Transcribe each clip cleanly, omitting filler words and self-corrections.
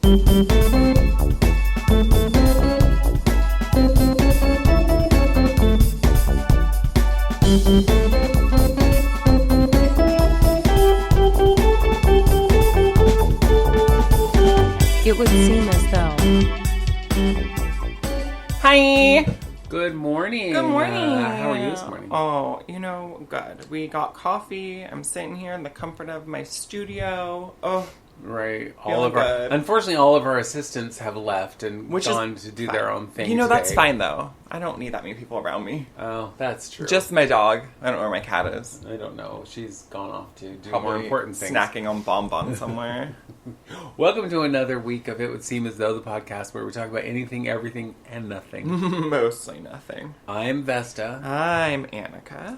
It would seem as though. Hi. Good morning. Good morning. How are you this morning? Oh, good. We got coffee. I'm sitting here in the comfort of my studio. Oh, Right. good. Unfortunately, all of our assistants have left and gone to do their own thing. That's today. fine though. I don't need that many people around me. Oh, that's true. Just my dog. I don't know where my cat is. I don't know. She's gone off to do Probably more important things. snacking on bonbon somewhere. Welcome to another week of It Would Seem As Though, the podcast where we talk about anything, everything, and nothing. Mostly nothing. I'm Vesta. I'm Annika.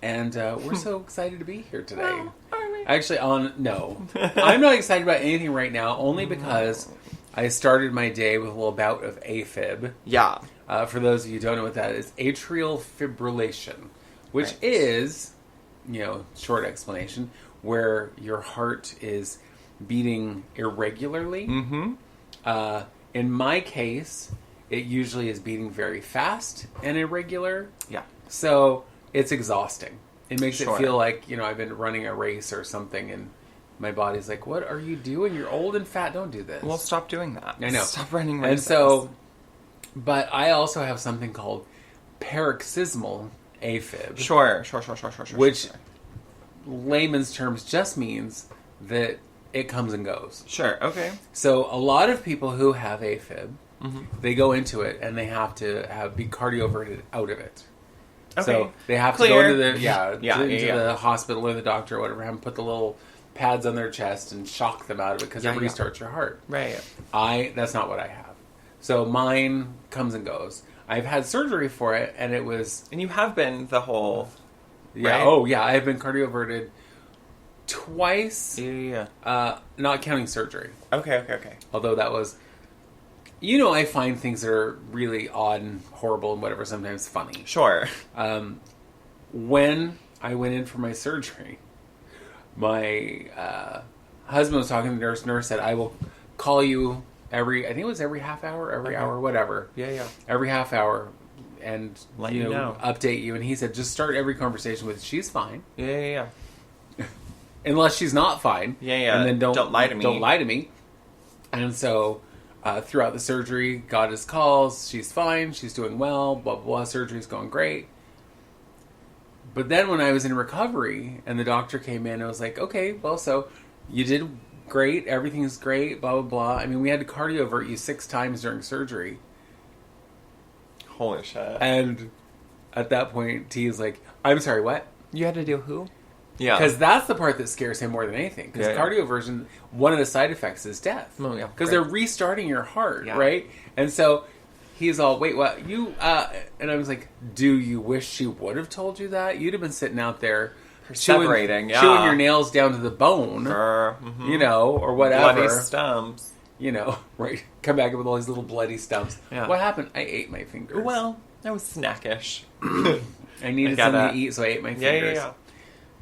And we're so excited to be here today. Well, are we? Actually, I'm not excited about anything right now, only because I started my day with a little bout of AFib. Yeah. For those of you who don't know what that is, atrial fibrillation, which Right. is, short explanation, where your heart is beating irregularly. Mm-hmm. In my case, it usually is beating very fast and irregular. Yeah. So it's exhausting. It makes Sure. it feel like, I've been running a race or something, and my body's like, what are you doing? You're old and fat. Don't do this. Well, stop doing that. I know. Stop running races. And so, but I also have something called paroxysmal AFib. Sure. Which, layman's terms, just means that it comes and goes. Sure, okay. So a lot of people who have AFib, Mm-hmm. they go into it and they have to be cardioverted out of it. Okay. So they have Clear. to go to the the hospital or the doctor or whatever, have them put the little pads on their chest and shock them out of it because it restarts your heart. Right. That's not what I have. So mine comes and goes. I've had surgery for it, and it was... And you have been the whole... Yeah. Right? Oh, yeah. I've been cardioverted twice, Yeah. not counting surgery. Okay. Although that was... I find things that are really odd and horrible and whatever sometimes funny. Sure. When I went in for my surgery, my husband was talking to the nurse. Nurse said, I will call you every half hour, hour, whatever. Yeah. Every half hour and Let you know. update you. And he said, just start every conversation with, she's fine. Yeah. Unless she's not fine. Yeah. And then Don't lie to me. Don't lie to me. And so throughout the surgery, got his calls. She's fine. She's doing well. Blah, blah, blah. Surgery's going great. But then when I was in recovery and the doctor came in, I was like, okay, well, so you did great. Everything's great. Blah, blah, blah. I mean, we had to cardiovert you 6 times during surgery. Holy shit. And at that point, T is like, I'm sorry, what? You had to do who? Yeah. Because that's the part that scares him more than anything. Because cardioversion, one of the side effects is death. Oh, yeah. Because they're restarting your heart, Yeah. right? And so he's all, wait, what? You, and I was like, do you wish she would have told you that? You'd have been sitting out there chewing your nails down to the bone, or whatever. Bloody stumps. Right? Come back with all these little bloody stumps. Yeah. What happened? I ate my fingers. Well, I was snackish. I needed something to eat, so I ate my fingers. Yeah.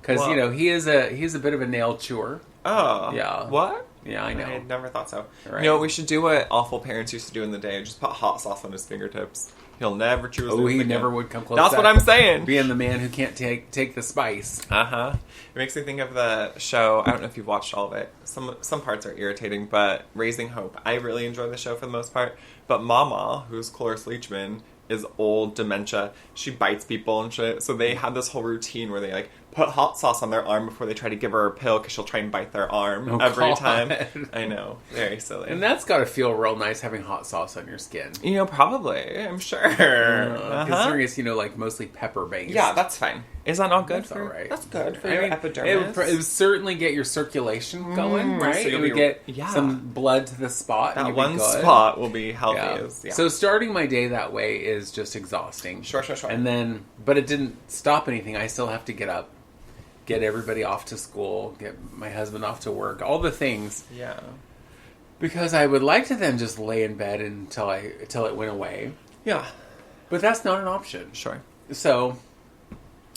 Because, he's a bit of a nail chewer. Oh. Yeah. What? Yeah, I know. I never thought so. Right. You know what we should do? What awful parents used to do in the day? Just put hot sauce on his fingertips. He'll never chew his Oh, lips he again. never would come close. That's to what that. I'm saying. Being the man who can't take the spice. Uh-huh. It makes me think of the show. I don't know if you've watched all of it. Some parts are irritating, but Raising Hope. I really enjoy the show for the most part. But Mama, who's Cloris Leachman, is old, dementia. She bites people and shit. So they have this whole routine where they put hot sauce on their arm before they try to give her a pill because she'll try and bite their arm every time. I know. Very silly. And that's got to feel real nice having hot sauce on your skin. Probably. I'm sure. Considering it's, mostly pepper based. Yeah, that's fine. Is that not good That's for all right. That's good for your epidermis. It would certainly get your circulation going, right? So it would get some blood to the spot. That and one good. spot will be healthy. Yeah. So starting my day that way is just exhausting. Sure. And then, but it didn't stop anything. I still have to get up, get everybody off to school, get my husband off to work, all the things. Yeah. Because I would like to then just lay in bed until it went away. Yeah. But that's not an option. Sure. So,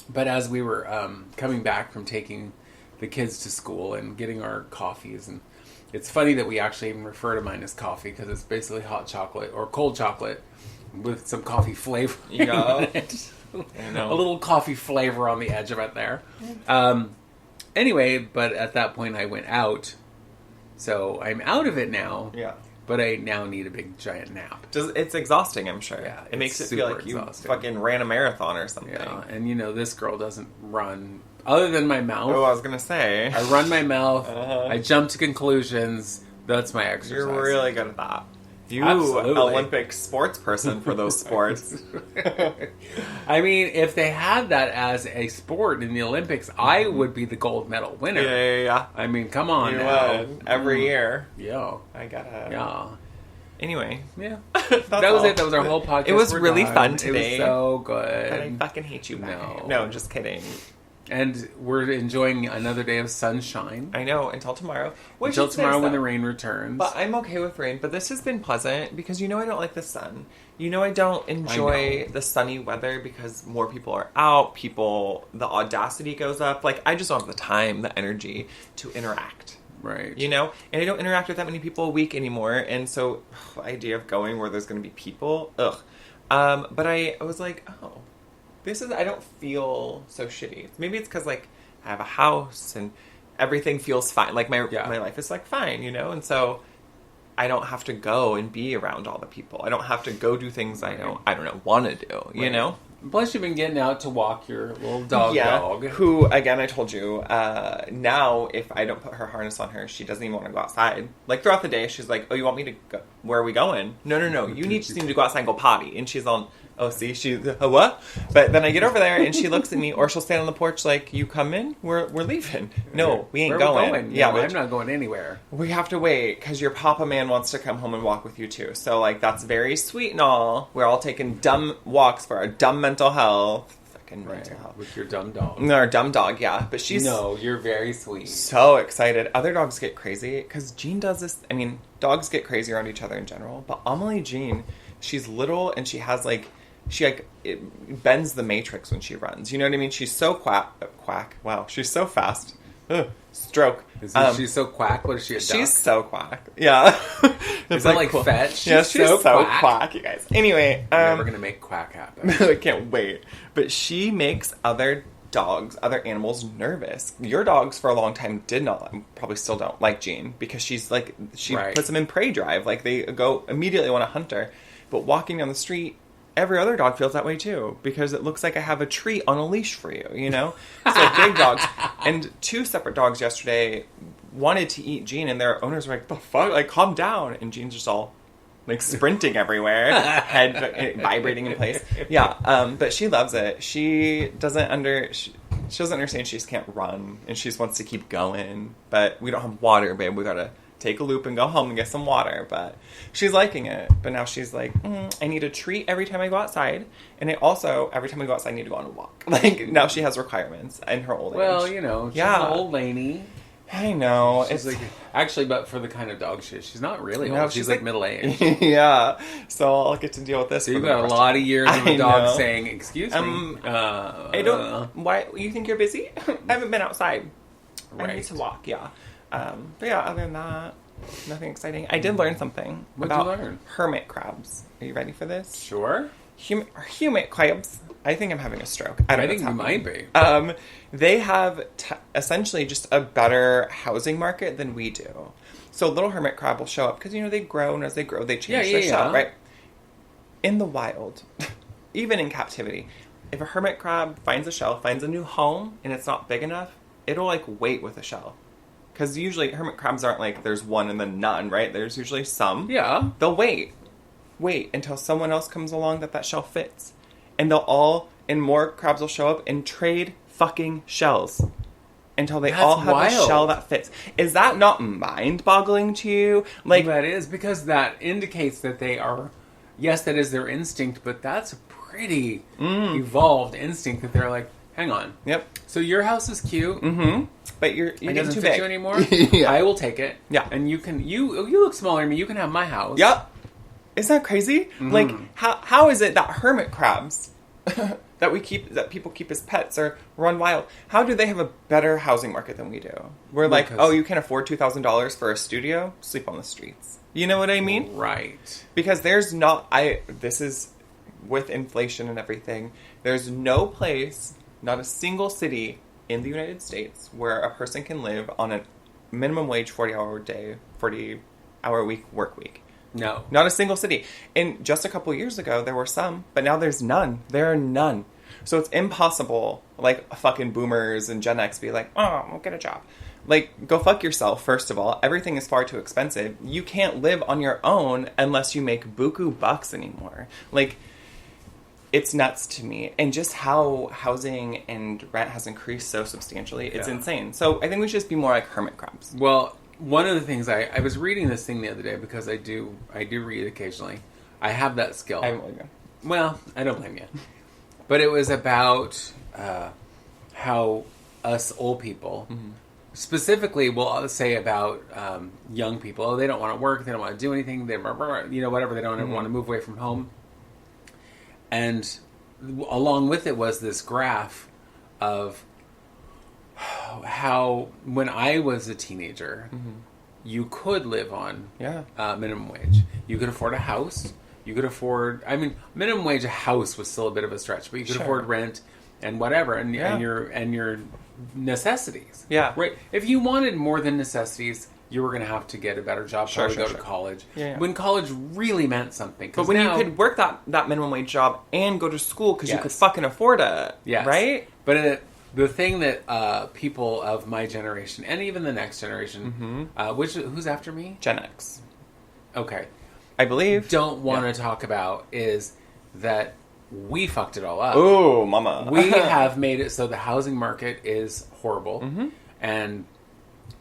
but as we were coming back from taking the kids to school and getting our coffees, and It's funny that we actually even refer to mine as coffee because it's basically hot chocolate or cold chocolate with some coffee flavor Yeah. in it. I know. A little coffee flavor on the edge of it there. Anyway, but at that point I went out. So I'm out of it now. Yeah. But I now need a big giant nap. It's exhausting, I'm sure. Yeah, it makes it super feel like you exhausting. fucking ran a marathon or something. Yeah, and this girl doesn't run other than my mouth. Oh, I was gonna say. I run my mouth. Uh-huh. I jump to conclusions. That's my exercise. You're really good at that. You, Absolutely. Olympic sports person for those sports. I mean, if they had that as a sport in the Olympics, I would be the gold medal winner. Yeah. I mean, come on You now. would. Every year. Yeah. I gotta. Yeah. Anyway. Yeah. That's That was all. it. That was our whole podcast. It was We're really done. fun today. It was so But I good. fucking hate you. No. No, just kidding. And we're enjoying another day of sunshine. I know, until tomorrow. Which Until is tomorrow nice, when the though. rain returns. But I'm okay with rain. But this has been pleasant because I don't like the sun. I don't enjoy the sunny weather because more people are out. The audacity goes up. Like, I just don't have the time, the energy to interact. Right. And I don't interact with that many people a week anymore. And so, the idea of going where there's going to be people, ugh. But I was like, oh, I don't feel so shitty. Maybe it's because, like, I have a house and everything feels fine. Like, my life is, like, fine, And so I don't have to go and be around all the people. I don't have to go do things I don't want to do, you know? Plus, you've been getting out to walk your little dog. Who, again, I told you, now, if I don't put her harness on her, she doesn't even want to go outside. Like, throughout the day, she's like, oh, you want me to go? Where are we going? No. You just need to go outside and go potty. And she's on, she's, what? But then I get over there, and she looks at me, or she'll stand on the porch like, you come in? We're leaving. No, we ain't going. Yeah, I'm not going anywhere. We have to wait, because your papa man wants to come home and walk with you, too. So, like, that's very sweet and all. We're all taking dumb walks for our dumb mental health. Fucking mental health. With your dumb dog. No, our dumb dog, yeah. But she's... No, you're very sweet. So excited. Other dogs get crazy, because Jean does this... I mean, dogs get crazy around each other in general, but Amelie Jean, she's little, and she has, like... it bends the matrix when she runs. You know what I mean? She's so quack. Wow, she's so fast. Ugh, stroke. She's so quack? What is she, a duck? She's so quack. Yeah. Is that like cool. Fetch? Yeah, she's so quack, you guys. Anyway. We're never going to make quack happen. I can't wait. But she makes other animals nervous. Your dogs for a long time did not, probably still don't, like Jean. Because she puts them in prey drive. Like, they go immediately want to hunt her. But walking down the street, every other dog feels that way too, because it looks like I have a treat on a leash for you, So big dogs. And 2 separate dogs yesterday wanted to eat Jean, and their owners were like, the fuck? Like, calm down. And Jean's just all, like, sprinting everywhere, head vibrating in place. Yeah, but she loves it. She doesn't understand she just can't run, and she just wants to keep going. But we don't have water, babe. We gotta take a loop and go home and get some water. But she's liking it. But now she's like, I need a treat every time I go outside. And every time I go outside, I need to go on a walk. Like, now she has requirements in her old age. Well, she's an old lady. I know. She's like, actually, but for the kind of dog she is, she's not really old. She's like middle-aged. Yeah. So I'll get to deal with this. So you've got a lot of years of the dog saying, excuse me. I don't... Why? You think you're busy? I haven't been outside. Right. I need to walk, yeah. But yeah, other than that, nothing exciting. I did learn something about hermit crabs. Are you ready for this? Sure. Hermit crabs. I think I'm having a stroke. I think you might be. They have essentially just a better housing market than we do. So little hermit crab will show up because, they grow, and as they grow, they change their shell, right? In the wild, even in captivity, if a hermit crab finds a shell, finds a new home, and it's not big enough, it'll, like, wait with a shell. Because usually hermit crabs aren't like there's one and then none, right? There's usually some. Yeah. They'll wait until someone else comes along that shell fits. And more crabs will show up and trade fucking shells until they all have a shell that fits. Is that not mind-boggling to you? Like, that is, because that indicates that they are, yes, that is their instinct, but that's a pretty evolved instinct that they're like, hang on. Yep. So your house is cute. Mm-hmm. But you're getting too big. You anymore? Yeah. I will take it. Yeah. And you look smaller than me. You can have my house. Yep. Isn't that crazy? Like, how is it that hermit crabs that people keep as pets or run wild. How do they have a better housing market than we do? We're like, Because- oh, you can't afford $2,000 for a studio? Sleep on the streets. You know what I mean? Right. Because this is with inflation and everything, there's no place, not a single city in the United States where a person can live on a minimum wage 40-hour week work week. No. Not a single city. And just a couple years ago, there were some, but now there's none. There are none. So it's impossible, like, fucking boomers and Gen X be like, oh, I'll get a job. Like, go fuck yourself, first of all. Everything is far too expensive. You can't live on your own unless you make buku bucks anymore. Like, it's nuts to me. And just how housing and rent has increased so substantially, it's insane. So I think we should just be more like hermit crabs. Well, one of the things I was reading this thing the other day because I do read occasionally. I have that skill. I don't believe you. Well, I don't blame you. But it was about how us old people, specifically, we'll say about young people, oh, they don't want to work, they don't want to do anything, they, whatever, they don't ever want to move away from home. And along with it was this graph of how when I was a teenager, you could live on minimum wage. You could afford a house. You could afford, minimum wage, a house was still a bit of a stretch, but you could afford rent and whatever, and your necessities. Yeah. Right. If you wanted more than necessities, you were going to have to get a better job, probably go to college. Yeah. When college really meant something. But when you could work that minimum wage job and go to school because you could fucking afford it. Yes. Right? But the thing that people of my generation, and even the next generation, who's after me? Gen X. Okay. I believe. Don't want to talk about is that we fucked it all up. Ooh, mama. We have made it so the housing market is horrible. And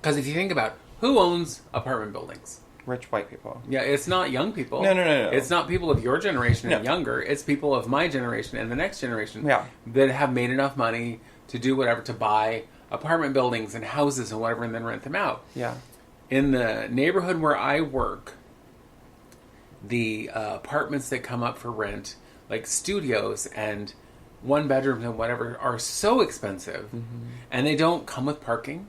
because if you think about who owns apartment buildings? Rich white people. Yeah, it's not young people. No. It's not people of your generation and younger. It's people of my generation and the next generation that have made enough money to do whatever, to buy apartment buildings and houses and whatever, and then rent them out. Yeah. In the neighborhood where I work, the apartments that come up for rent, like studios and one bedrooms and whatever, are so expensive, and they don't come with parking.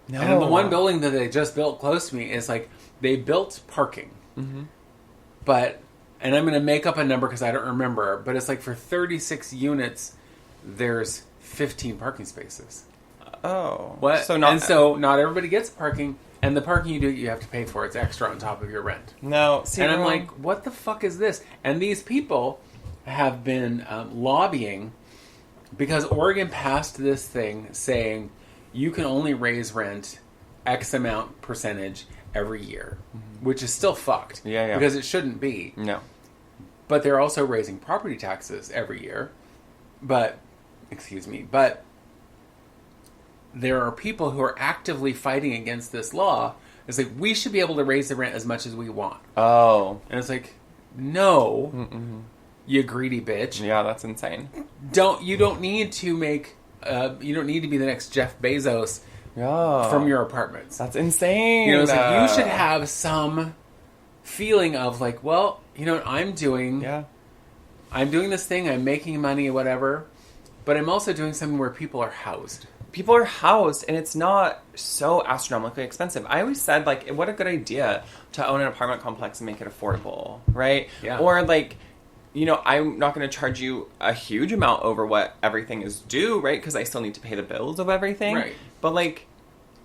No. And in the one building that they just built close to me is like they built parking, but, and I'm going to make up a number because I don't remember, but it's like for 36 units, there's 15 parking spaces. Oh. What? So not everybody gets parking. And the parking you have to pay for. It's extra on top of your rent. No. And I'm like, what the fuck is this? And these people have been lobbying because Oregon passed this thing saying you can only raise rent X amount percentage every year, which is still fucked. Yeah. Because it shouldn't be. No. But they're also raising property taxes every year. But there are people who are actively fighting against this law. It's like, we should be able to raise the rent as much as we want. Oh. And it's like, no, you greedy bitch. Yeah, that's insane. You don't need to make, you don't need to be the next Jeff Bezos from your apartments. That's insane. It's like, you should have some feeling of like, well, I'm doing this thing, I'm making money or whatever, but I'm also doing something where people are housed. People are housed, and it's not so astronomically expensive. I always said, like, what a good idea to own an apartment complex and make it affordable, right? Yeah. Or, like, I'm not going to charge you a huge amount over what everything is due, right? Because I still need to pay the bills of everything. Right. But, like,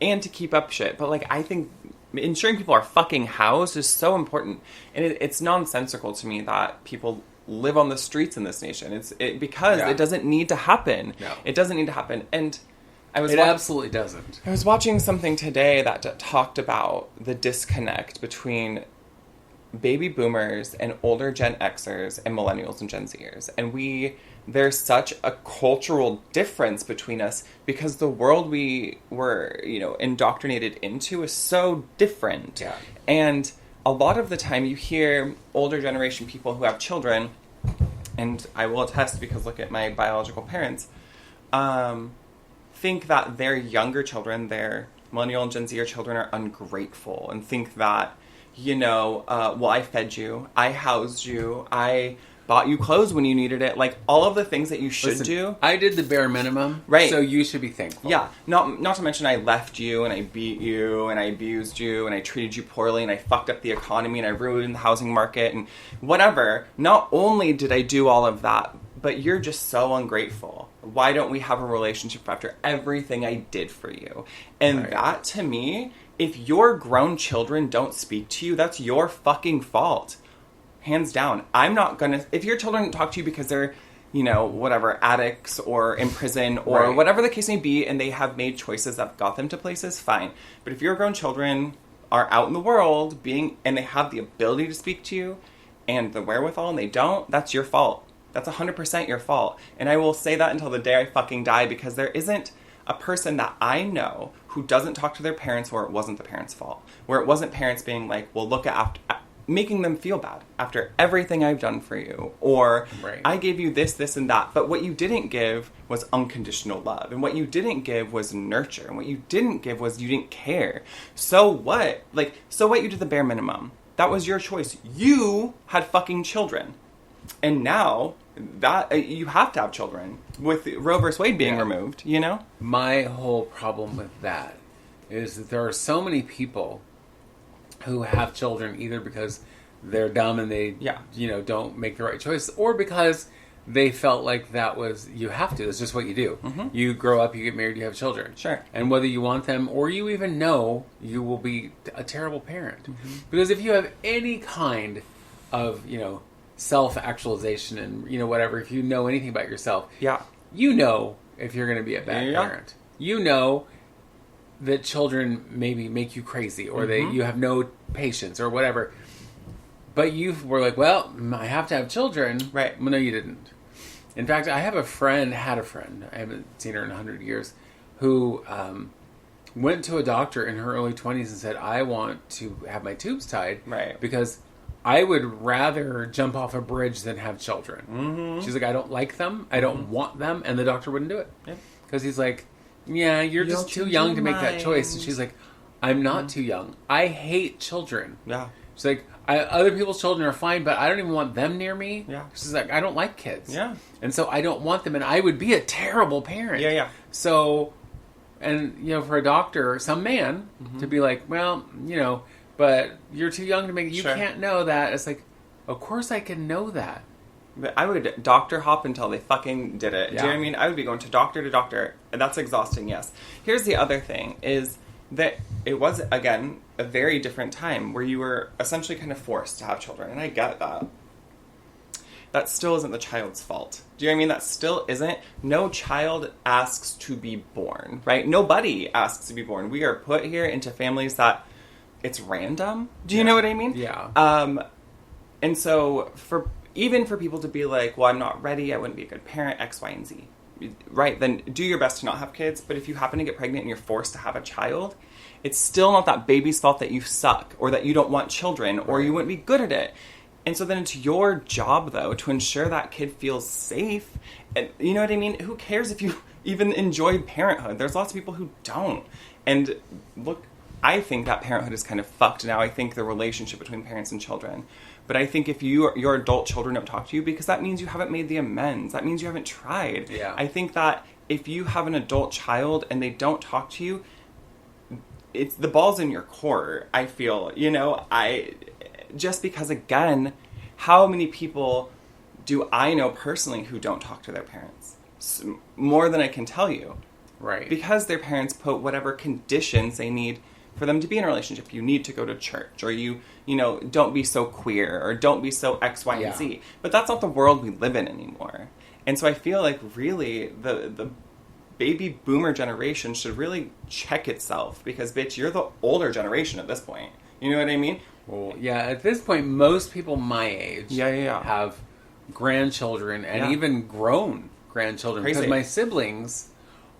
and to keep up shit. But, like, I think ensuring people are fucking housed is so important. And it's nonsensical to me that people live on the streets in this nation. Because it doesn't need to happen. No. It doesn't need to happen. And absolutely doesn't. I was watching something today that talked about the disconnect between baby boomers and older Gen Xers and millennials and Gen Zers. And there's such a cultural difference between us because the world we were, indoctrinated into is so different. Yeah. And a lot of the time you hear older generation people who have children, and I will attest because look at my biological parents, think that their younger children, their millennial and Gen Z children, are ungrateful and think that, well, I fed you, I housed you, I bought you clothes when you needed it. Like, all of the things that you should do. I did the bare minimum. Right. So you should be thankful. Yeah. Not to mention I left you and I beat you and I abused you and I treated you poorly and I fucked up the economy and I ruined the housing market and whatever. Not only did I do all of that, but you're just so ungrateful. Why don't we have a relationship after everything I did for you? And that, to me, if your grown children don't speak to you, that's your fucking fault. Hands down. I'm not gonna... If your children talk to you because they're, whatever, addicts or in prison or whatever the case may be, and they have made choices that got them to places, fine. But if your grown children are out in the world and they have the ability to speak to you and the wherewithal and they don't, that's your fault. That's 100% your fault. And I will say that until the day I fucking die, because there isn't a person that I know who doesn't talk to their parents where it wasn't the parents' fault. Where it wasn't parents being like, well, look at... making them feel bad after everything I've done for you. Or, I gave you this, this, and that. But what you didn't give was unconditional love. And what you didn't give was nurture. And what you didn't give was you didn't care. So what? So what? You did the bare minimum. That was your choice. You had fucking children. And now, that you have to have children. With Roe vs. Wade being removed, My whole problem with that is that there are so many people who have children either because they're dumb and they, don't make the right choice, or because they felt like that was, you have to, it's just what you do. Mm-hmm. You grow up, you get married, you have children. Sure. And whether you want them or you even know, you will be a terrible parent. Mm-hmm. Because if you have any kind of, self-actualization and, whatever, if you know anything about yourself, you know if you're going to be a bad parent. You know that children maybe make you crazy, or you have no patience, or whatever. But you were like, well, I have to have children. Right. Well, no, you didn't. In fact, I had a friend, I haven't seen her in 100 years, who went to a doctor in her early 20s and said, I want to have my tubes tied. Right. Because I would rather jump off a bridge than have children. Mm-hmm. She's like, I don't like them. I don't want them. And the doctor wouldn't do it. Because he's like, yeah, you're just too young to make that choice. And she's like, I'm not too young. I hate children. Yeah. She's like, other people's children are fine, but I don't even want them near me. Yeah. She's like, I don't like kids. Yeah. And so I don't want them, and I would be a terrible parent. Yeah. So, and, for a doctor, some man, to be like, well, but you're too young to make it. You can't know that. It's like, of course I can know that. But I would doctor hop until they fucking did it. Yeah. Do you know what I mean? I would be going to doctor, and that's exhausting, yes. Here's the other thing, is that it was, again, a very different time where you were essentially kind of forced to have children, and I get that. That still isn't the child's fault. Do you know what I mean? That still isn't. No child asks to be born, right? Nobody asks to be born. We are put here into families that it's random. Do you know what I mean? Yeah. And so even for people to be like, well, I'm not ready, I wouldn't be a good parent, X, Y, and Z. Right, then do your best to not have kids, but if you happen to get pregnant and you're forced to have a child, it's still not that baby's fault that you suck, or that you don't want children, or you wouldn't be good at it. And so then it's your job, though, to ensure that kid feels safe. And you know what I mean? Who cares if you even enjoy parenthood? There's lots of people who don't. And look, I think that parenthood is kind of fucked now. I think the relationship between parents and children. But I think if your adult children don't talk to you, because that means you haven't made the amends. That means you haven't tried. Yeah. I think that if you have an adult child and they don't talk to you, it's the ball's in your court, I feel. Just because, again, how many people do I know personally who don't talk to their parents? More than I can tell you. Right. Because their parents put whatever conditions they need for them to be in a relationship. You need to go to church, or you don't be so queer, or don't be so X, Y, and Z. But that's not the world we live in anymore. And so I feel like really the baby boomer generation should really check itself, because, bitch, you're the older generation at this point. You know what I mean? Well, yeah, at this point, most people my age have grandchildren, and even grown grandchildren. Crazy. Because my siblings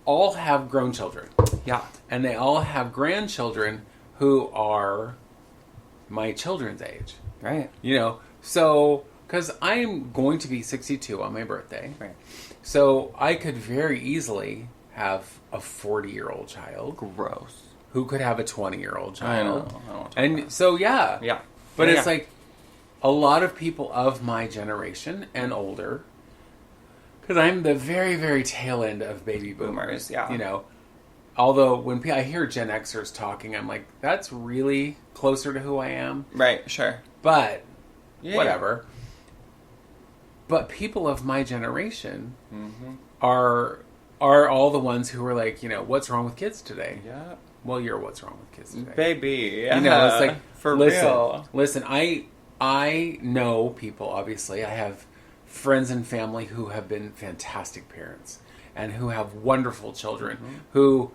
all have grown children. Yeah. And they all have grandchildren who are my children's age. Right. So, because I'm going to be 62 on my birthday. Right. So, I could very easily have a 40-year-old child. Gross. Who could have a 20-year-old child. I know. And so, yeah. Yeah. But it's like, a lot of people of my generation and older, because I'm the very, very tail end of baby boomers. Yeah. You know, although when I hear Gen Xers talking, I'm like, that's really closer to who I am. Right, sure. But, Yeah. whatever. But people of my generation are all the ones who are like, you know, what's wrong with kids today? Yeah. Well, you're what's wrong with kids today. Baby. You know, it's like, for listen, real. Listen, I know people, obviously. I have friends and family who have been fantastic parents and who have wonderful children. Who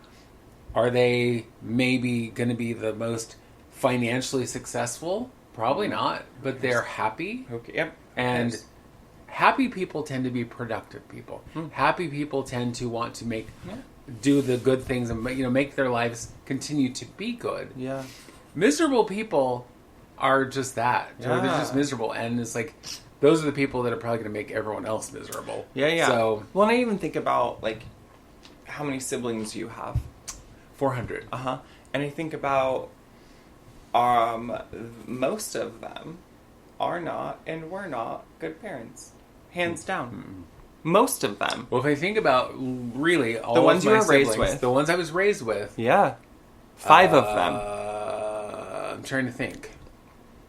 are they maybe going to be the most financially successful? Probably not, but they're happy. Okay. Yep. And happy people tend to be productive people. Happy people tend to want to do the good things and, you know, make their lives continue to be good. Yeah. Miserable people are just that. Yeah. They're just miserable, and it's like those are the people that are probably going to make everyone else miserable. Yeah, yeah. So, well, and I even think about, like, how many siblings you have. 400. And I think about most of them are not and were not good parents. Hands down. Most of them. Well, if I think about really all The ones of my you were raised siblings, with. the ones I was raised with. Yeah. 5 of them. I'm trying to think.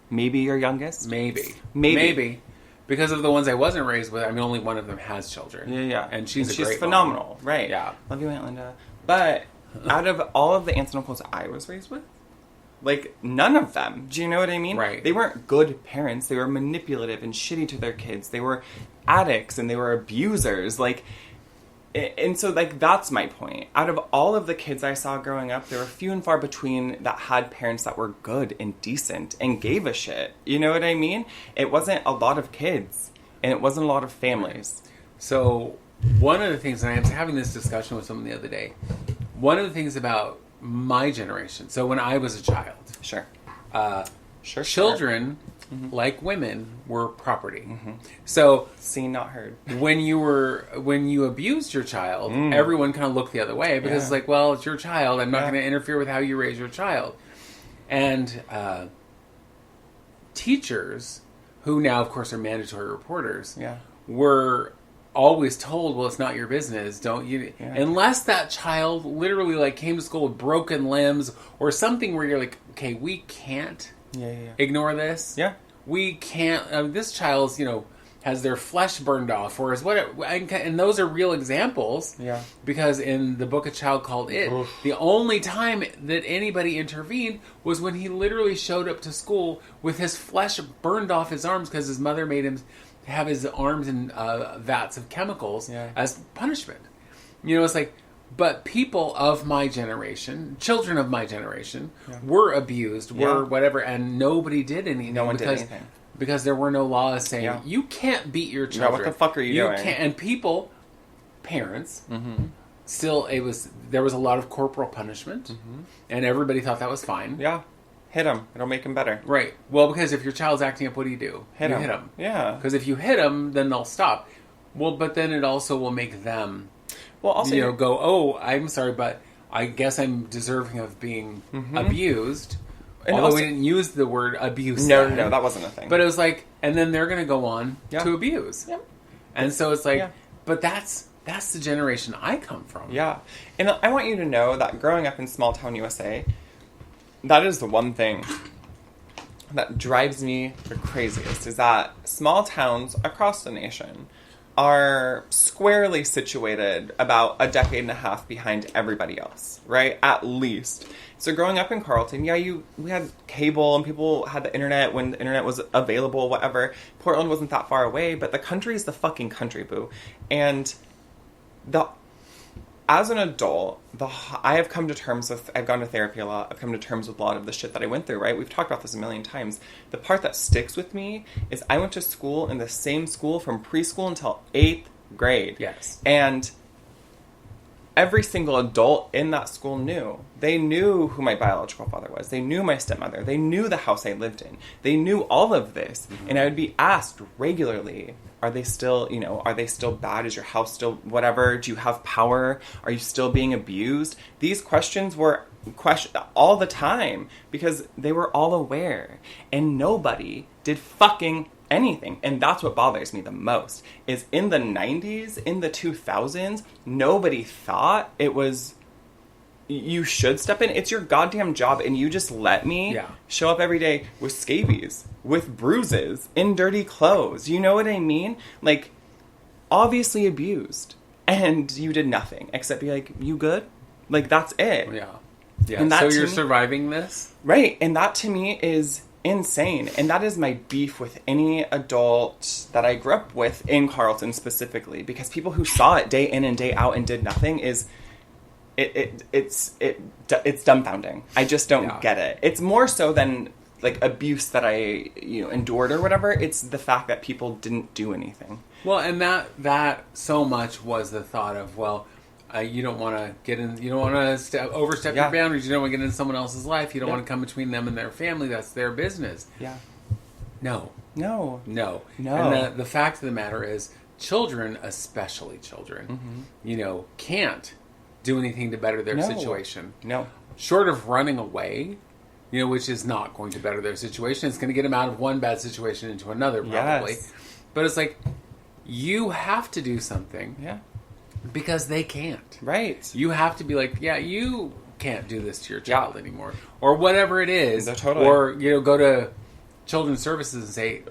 Maybe your youngest? Maybe. Because of the ones I wasn't raised with, I mean, only one of them has children. Yeah, yeah. And she's great phenomenal. mom. Right. Yeah. Love you, Aunt Linda. But out of all of the aunts and uncles I was raised with, like, none of them. Do you know what I mean? Right. They weren't good parents. They were manipulative and shitty to their kids. They were addicts and they were abusers. Like, and so, like, that's my point. Out of all of the kids I saw growing up, there were few and far between that had parents that were good and decent and gave a shit. You know what I mean? It wasn't a lot of kids, and it wasn't a lot of families. So, one of the things, and I was having this discussion with someone the other day, one of the things about my generation, so when I was a child, Sure. children, like women, were property. So, Seen, not heard. when you abused your child, everyone kind of looked the other way because it's like, well, it's your child. I'm not going to interfere with how you raise your child. And teachers, who now, of course, are mandatory reporters, were always told, well, it's not your business. Don't you? Unless that child literally like came to school with broken limbs or something where you're like, okay, we can't ignore this. Yeah. We can't. This child's, you know, has their flesh burned off, or is and those are real examples. Yeah. Because in the book A Child Called It, the only time that anybody intervened was when he literally showed up to school with his flesh burned off his arms because his mother made him have his arms in vats of chemicals as punishment. You know, it's like, but people of my generation, children of my generation, were abused, were whatever, and nobody did anything. No one did anything. Because there were no laws saying, you can't beat your children. Yeah, what the fuck are you doing? Can't, and people, parents, still, there was a lot of corporal punishment, and everybody thought that was fine. Yeah. Hit him. It'll make him better. Right. Well, because if your child's acting up, what do? You hit him. Yeah. Because if you hit them, then they'll stop. Well, but then it also will make them, also, go, oh, I'm sorry, but I guess I'm deserving of being abused. And although we didn't use the word abuse. No, that wasn't a thing. But it was like, and then they're going to go on to abuse. Yep. And so it's like, but that's the generation I come from. Yeah. And I want you to know that growing up in small town USA, that is the one thing that drives me the craziest, is that small towns across the nation are squarely situated about a decade and a half behind everybody else, right? At least. So growing up in Carleton, we had cable and people had the internet when the internet was available, whatever. Portland wasn't that far away, but the country is the fucking country, boo. And as an adult, I have come to terms with, I've gone to therapy a lot, I've come to terms with a lot of the shit that I went through, right? We've talked about this a million times. The part that sticks with me is I went to school in the same school from preschool until 8th grade. Yes. And every single adult in that school knew. They knew who my biological father was. They knew my stepmother. They knew the house I lived in. They knew all of this. And I would be asked regularly, are they still bad? Is your house still whatever? Do you have power? Are you still being abused? These questions were question all the time because they were all aware and nobody did fucking anything. And that's what bothers me the most is in the 90s, in the 2000s, nobody thought it was you should step in. It's your goddamn job, and you just let me show up every day with scabies, with bruises, in dirty clothes. You know what I mean? Like, obviously abused, and you did nothing except be like, you good? Like, that's it. Yeah. Yeah, and that so you're surviving this? Right, and that to me is insane. And that is my beef with any adult that I grew up with in Carleton specifically, because people who saw it day in and day out and did nothing is... It's dumbfounding. I just don't get it. It's more so than like abuse that I endured or whatever. It's the fact that people didn't do anything. Well, and that so much was the thought of, well, you don't want to get in, you don't want to overstep your boundaries. You don't want to get into someone else's life. You don't want to come between them and their family. That's their business. Yeah. No. No. And the fact of the matter is, children, especially children, can't do anything to better their situation. No. Short of running away, which is not going to better their situation. It's going to get them out of one bad situation into another, probably. Yes. But it's like, you have to do something. Yeah. Because they can't. Right. You have to be like, you can't do this to your child anymore. Or whatever it is. No, totally. Or, go to Children's Services and say,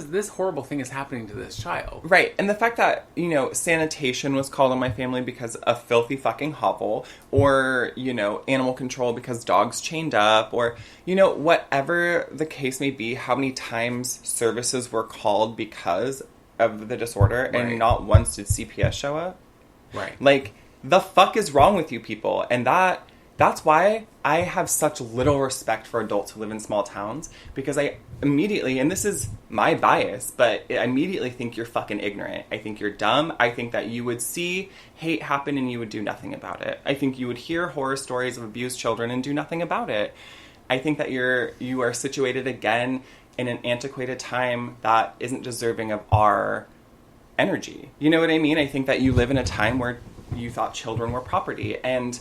this horrible thing is happening to this child. Right. And the fact that, sanitation was called on my family because a filthy fucking hovel, or, animal control because dogs chained up, or, whatever the case may be, how many times services were called because of the disorder, and not once did CPS show up. Right. Like, the fuck is wrong with you people? And that's why I have such little respect for adults who live in small towns, because I immediately, and this is my bias, but I immediately think you're fucking ignorant. I think you're dumb. I think that you would see hate happen and you would do nothing about it. I think you would hear horror stories of abused children and do nothing about it. I think that you are situated again in an antiquated time that isn't deserving of our energy. You know what I mean? I think that you live in a time where you thought children were property, and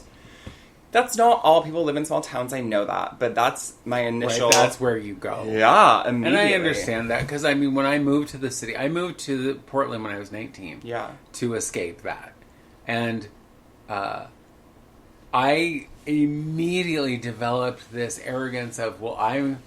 that's not all people live in small towns. I know that, but that's my initial... Right, that's where you go. Yeah, immediately. And I understand that, because, when I moved to the city... I moved to Portland when I was 19. Yeah. To escape that. And I immediately developed this arrogance of, well, I'm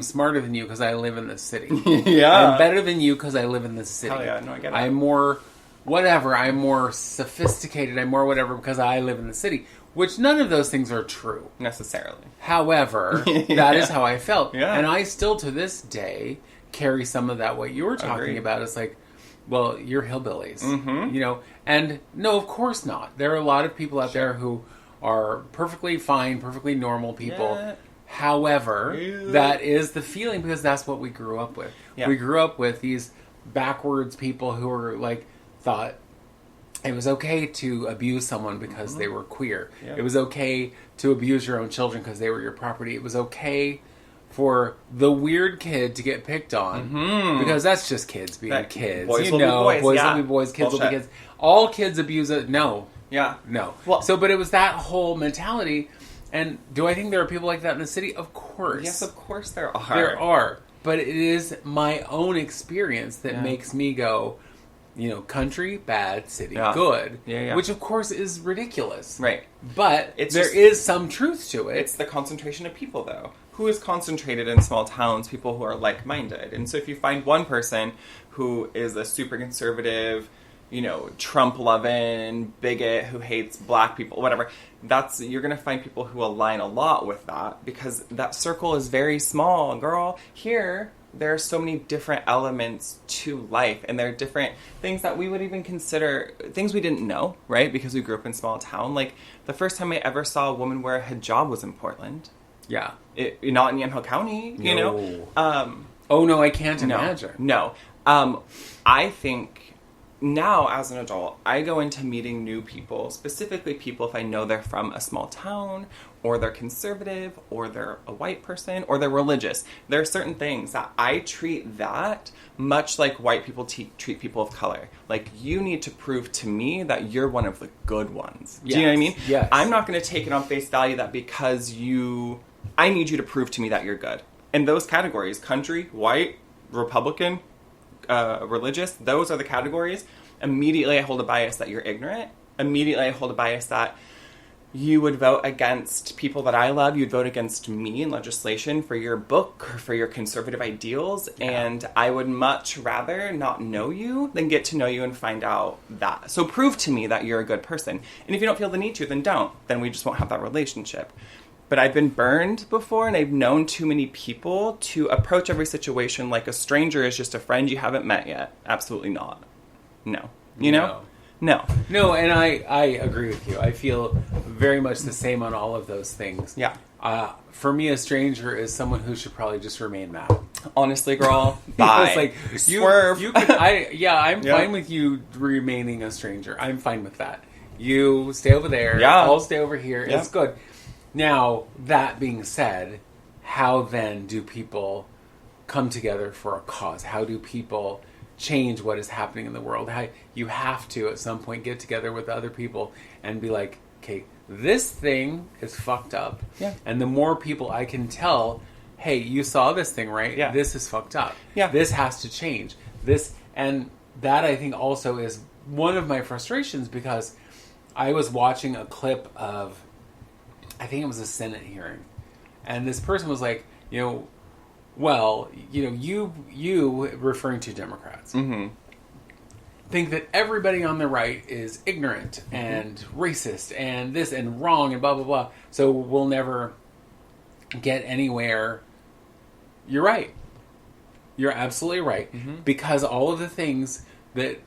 smarter than you because I live in this city. Yeah. I'm better than you because I live in this city. Hell yeah, no, I get it. I'm more... whatever. I'm more sophisticated. I'm more whatever because I live in the city. Which none of those things are true. Necessarily. However, that is how I felt. Yeah. And I still, to this day, carry some of that, what you were talking about. It's like, well, you're hillbillies. Mm-hmm. And no, of course not. There are a lot of people out there who are perfectly fine, perfectly normal people. Yeah. However, that is the feeling because that's what we grew up with. Yeah. We grew up with these backwards people who were thought it was okay to abuse someone because they were queer. Yeah. It was okay to abuse your own children because they were your property. It was okay for the weird kid to get picked on because that's just kids being kids. Boys will be boys. Boys will be boys, kids will be kids. All kids abuse it. No. Yeah. No. Well, but it was that whole mentality. And do I think there are people like that in the city? Of course. Yes, of course there are. There are. But it is my own experience that makes me go... country, bad, city, good. Yeah. Which, of course, is ridiculous. Right. But there is some truth to it. It's the concentration of people, though. Who is concentrated in small towns? People who are like-minded. And so if you find one person who is a super conservative, Trump-loving, bigot, who hates black people, whatever, you're going to find people who align a lot with that, because that circle is very small, girl. Here... there are so many different elements to life, and there are different things that we would even consider things we didn't know, right? Because we grew up in a small town. Like, the first time I ever saw a woman wear a hijab was in Portland. Yeah. Not in Yamhill County, you know? Oh, no, I can't imagine. No. I think now, as an adult, I go into meeting new people, specifically people if I know they're from a small town, or they're conservative, or they're a white person, or they're religious. There are certain things that I treat that much like white people treat people of color. Like, you need to prove to me that you're one of the good ones. Yes. Do you know what I mean? Yes. I'm not going to take it on face value that because I need you to prove to me that you're good. In those categories, country, white, Republican, religious, those are the categories. Immediately I hold a bias that you're ignorant. Immediately I hold a bias that you would vote against people that I love. You'd vote against me in legislation for your book or for your conservative ideals. Yeah. And I would much rather not know you than get to know you and find out that. So prove to me that you're a good person. And if you don't feel the need to, then don't. Then we just won't have that relationship. But I've been burned before, and I've known too many people to approach every situation like a stranger is just a friend you haven't met yet. Absolutely not. No. You know? No. No, and I agree with you. I feel very much the same on all of those things. Yeah. For me, a stranger is someone who should probably just remain that. Honestly, girl, bye. It's like, swerve. I'm fine with you remaining a stranger. I'm fine with that. You stay over there. Yeah. I'll stay over here. Yeah. It's good. Now, that being said, how then do people come together for a cause? How do people change what is happening in the world? How you have to, at some point, get together with other people and be like, okay, this thing is fucked up. Yeah. And the more people I can tell, hey, you saw this thing, right? Yeah. This is fucked up. Yeah. This has to change. And that, I think, also is one of my frustrations, because I was watching a clip of, I think it was a Senate hearing, and this person was like, you referring to Democrats, think that everybody on the right is ignorant and racist and this and wrong and blah, blah, blah. So we'll never get anywhere. You're right. You're absolutely right. Because all of the things that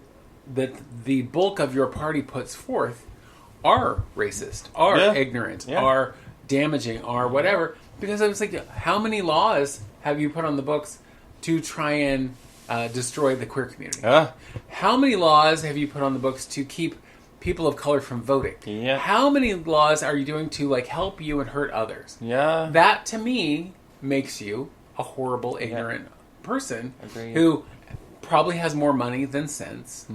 the bulk of your party puts forth are racist, are ignorant, are damaging, are whatever. Because I was like, how many laws have you put on the books to try and destroy the queer community? How many laws have you put on the books to keep people of color from voting? Yeah. How many laws are you doing to help you and hurt others? Yeah. That, to me, makes you a horrible, ignorant person who probably has more money than sense.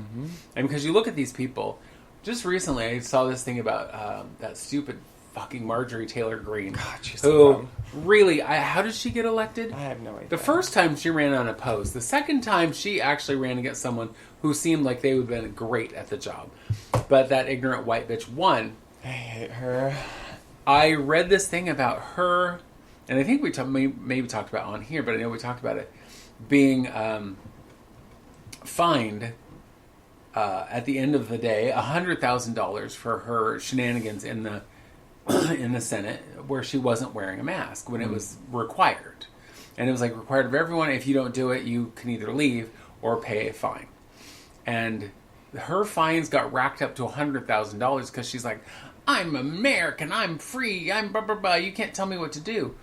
And because you look at these people, just recently I saw this thing about that stupid fucking Marjorie Taylor Greene. God, she's so dumb. Really, how did she get elected? I have no idea. The first time she ran unopposed. The second time she actually ran against someone who seemed like they would have been great at the job. But that ignorant white bitch won. I hate her. I read this thing about her, and I think we maybe talked about it on here, but I know we talked about it, being fined at the end of the day $100,000 for her shenanigans in the Senate, where she wasn't wearing a mask when it was required. And it was required of everyone. If you don't do it, you can either leave or pay a fine. And her fines got racked up to $100,000 because she's like, I'm American, I'm free, I'm blah, blah, blah, you can't tell me what to do.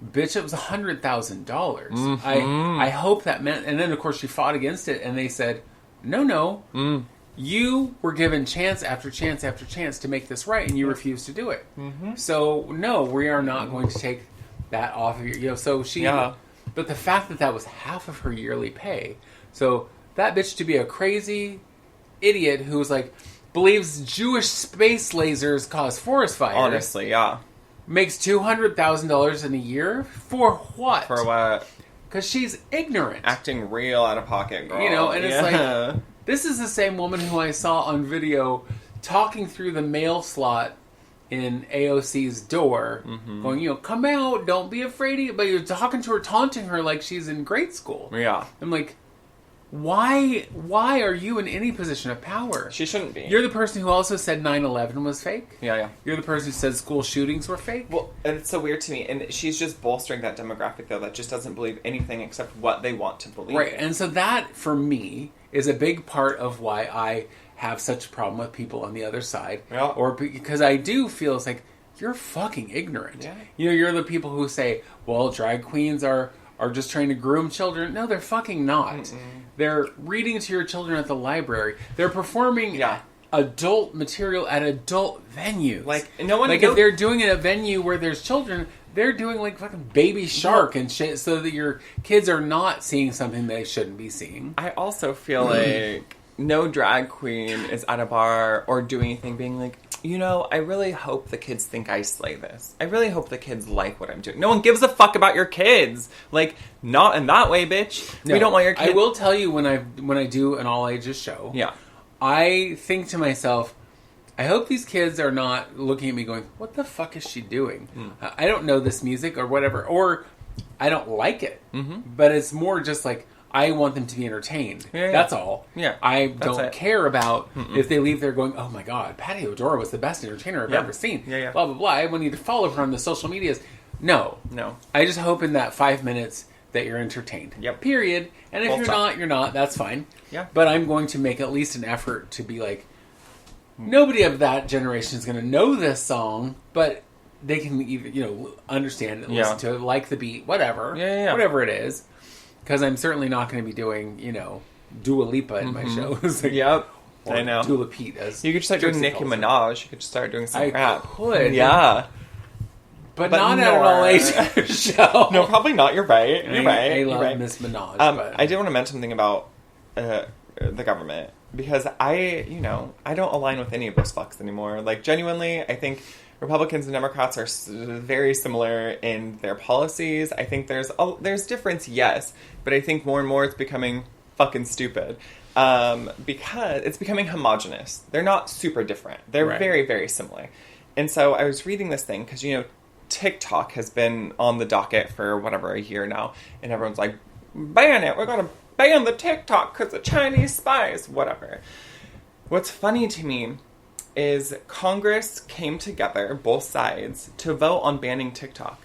Bitch, it was $100,000. I hope that meant... And then, of course, she fought against it, and they said, no. You were given chance after chance after chance to make this right, and you refused to do it. So, no, we are not going to take that off of your... so she... Yeah. But the fact that was half of her yearly pay. So, that bitch to be a crazy idiot who was believes Jewish space lasers cause forest fires. Honestly, yeah. Makes $200,000 in a year? For what? For what? Because she's ignorant. Acting real out of pocket, girl. And it's this is the same woman who I saw on video talking through the mail slot in AOC's door, going, come out, don't be afraid. But you're talking to her, taunting her like she's in grade school. Yeah. I'm like, why are you in any position of power? She shouldn't be. You're the person who also said 9/11 was fake. Yeah. You're the person who said school shootings were fake. Well, and it's so weird to me. And she's just bolstering that demographic, though, that just doesn't believe anything except what they want to believe. Right. And so that, for me, is a big part of why I have such a problem with people on the other side. Yeah. Or because I do feel it's you're fucking ignorant. Yeah. You're the people who say, well, drag queens are are just trying to groom children. No, they're fucking not. Mm-mm. They're reading to your children at the library. They're performing adult material at adult venues. Like, no one... Like, if they're doing it at a venue where there's children, they're doing, like, fucking Baby Shark and shit so that your kids are not seeing something they shouldn't be seeing. I also feel like no drag queen is at a bar or doing anything being like, you know, I really hope the kids think I slay this. I really hope the kids like what I'm doing. No one gives a fuck about your kids. Like, not in that way, bitch. No, we don't want your kids... I will tell you when I do an all-ages show, I think to myself, I hope these kids are not looking at me going, what the fuck is she doing? I don't know this music or whatever. Or I don't like it. Mm-hmm. But it's more just like, I want them to be entertained. Yeah. That's all. Yeah, I don't care about if they leave there going, oh my god, Patty O'Dora was the best entertainer I've ever seen. Yeah. Blah, blah, blah. I want you to follow her on the social medias. No. I just hope in that 5 minutes that you're entertained. Yep. Period. And if you're not, that's fine. Yeah. But I'm going to make at least an effort to be like, nobody of that generation is going to know this song, but they can either, understand it, listen to it, like the beat, whatever. Whatever it is. Because I'm certainly not going to be doing, Dua Lipa in my shows. Yep. I know. Dua Pete as you could start doing Nicki Minaj. You could start doing some rap. I could. Yeah. But not at an all-age show. No, probably not. You're right. I love Miss Minaj. I did want to mention something about the government. Because I don't align with any of those fucks anymore. Like, genuinely, I think Republicans and Democrats are very similar in their policies. I think there's difference, yes, but I think more and more it's becoming fucking stupid because it's becoming homogenous. They're not super different. They're very, very similar. And so I was reading this thing because, TikTok has been on the docket for whatever a year now, and everyone's like, ban it. We're going to ban the TikTok because the Chinese spies, whatever. What's funny to me is Congress came together, both sides, to vote on banning TikTok.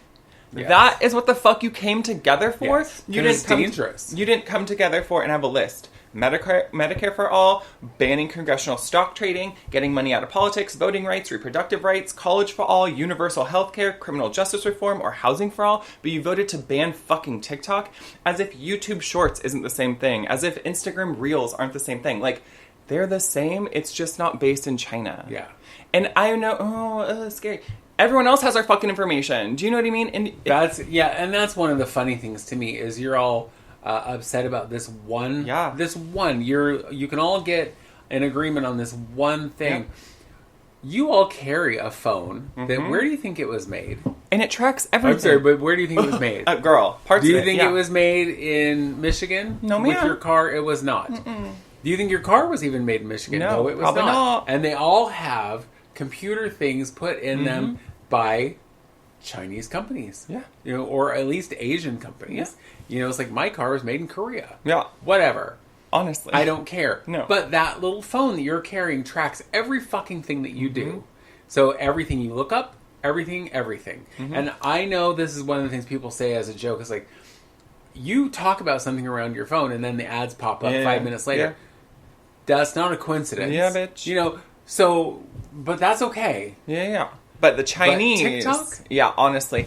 Yes. That is what the fuck you came together for? Yes. It's dangerous. You didn't come together for and have a list. Medicare for all, banning congressional stock trading, getting money out of politics, voting rights, reproductive rights, college for all, universal health care, criminal justice reform, or housing for all, but you voted to ban fucking TikTok as if YouTube Shorts isn't the same thing, as if Instagram Reels aren't the same thing. Like, they're the same, it's just not based in China. Yeah. And I know, scary. Everyone else has our fucking information. Do you know what I mean? And that's one of the funny things to me is you're all upset about this one. Yeah. This one. You can all get an agreement on this one thing. Yeah. You all carry a phone that, where do you think it was made? And it tracks everything. I'm sorry, but where do you think it was made? Girl, parts of it. Do you think it was made in Michigan? No, ma'am. With your car, it was not. Do you think your car was even made in Michigan? No, it was probably not. And they all have computer things put in them by Chinese companies. Yeah. Or at least Asian companies. Yeah. It's like my car was made in Korea. Yeah. Whatever. Honestly. I don't care. No. But that little phone that you're carrying tracks every fucking thing that you do. So everything you look up, everything. And I know this is one of the things people say as a joke. It's like, you talk about something around your phone and then the ads pop up 5 minutes later. Yeah. That's not a coincidence. Yeah, bitch. But that's okay. Yeah. But the Chinese... But TikTok? Yeah, honestly.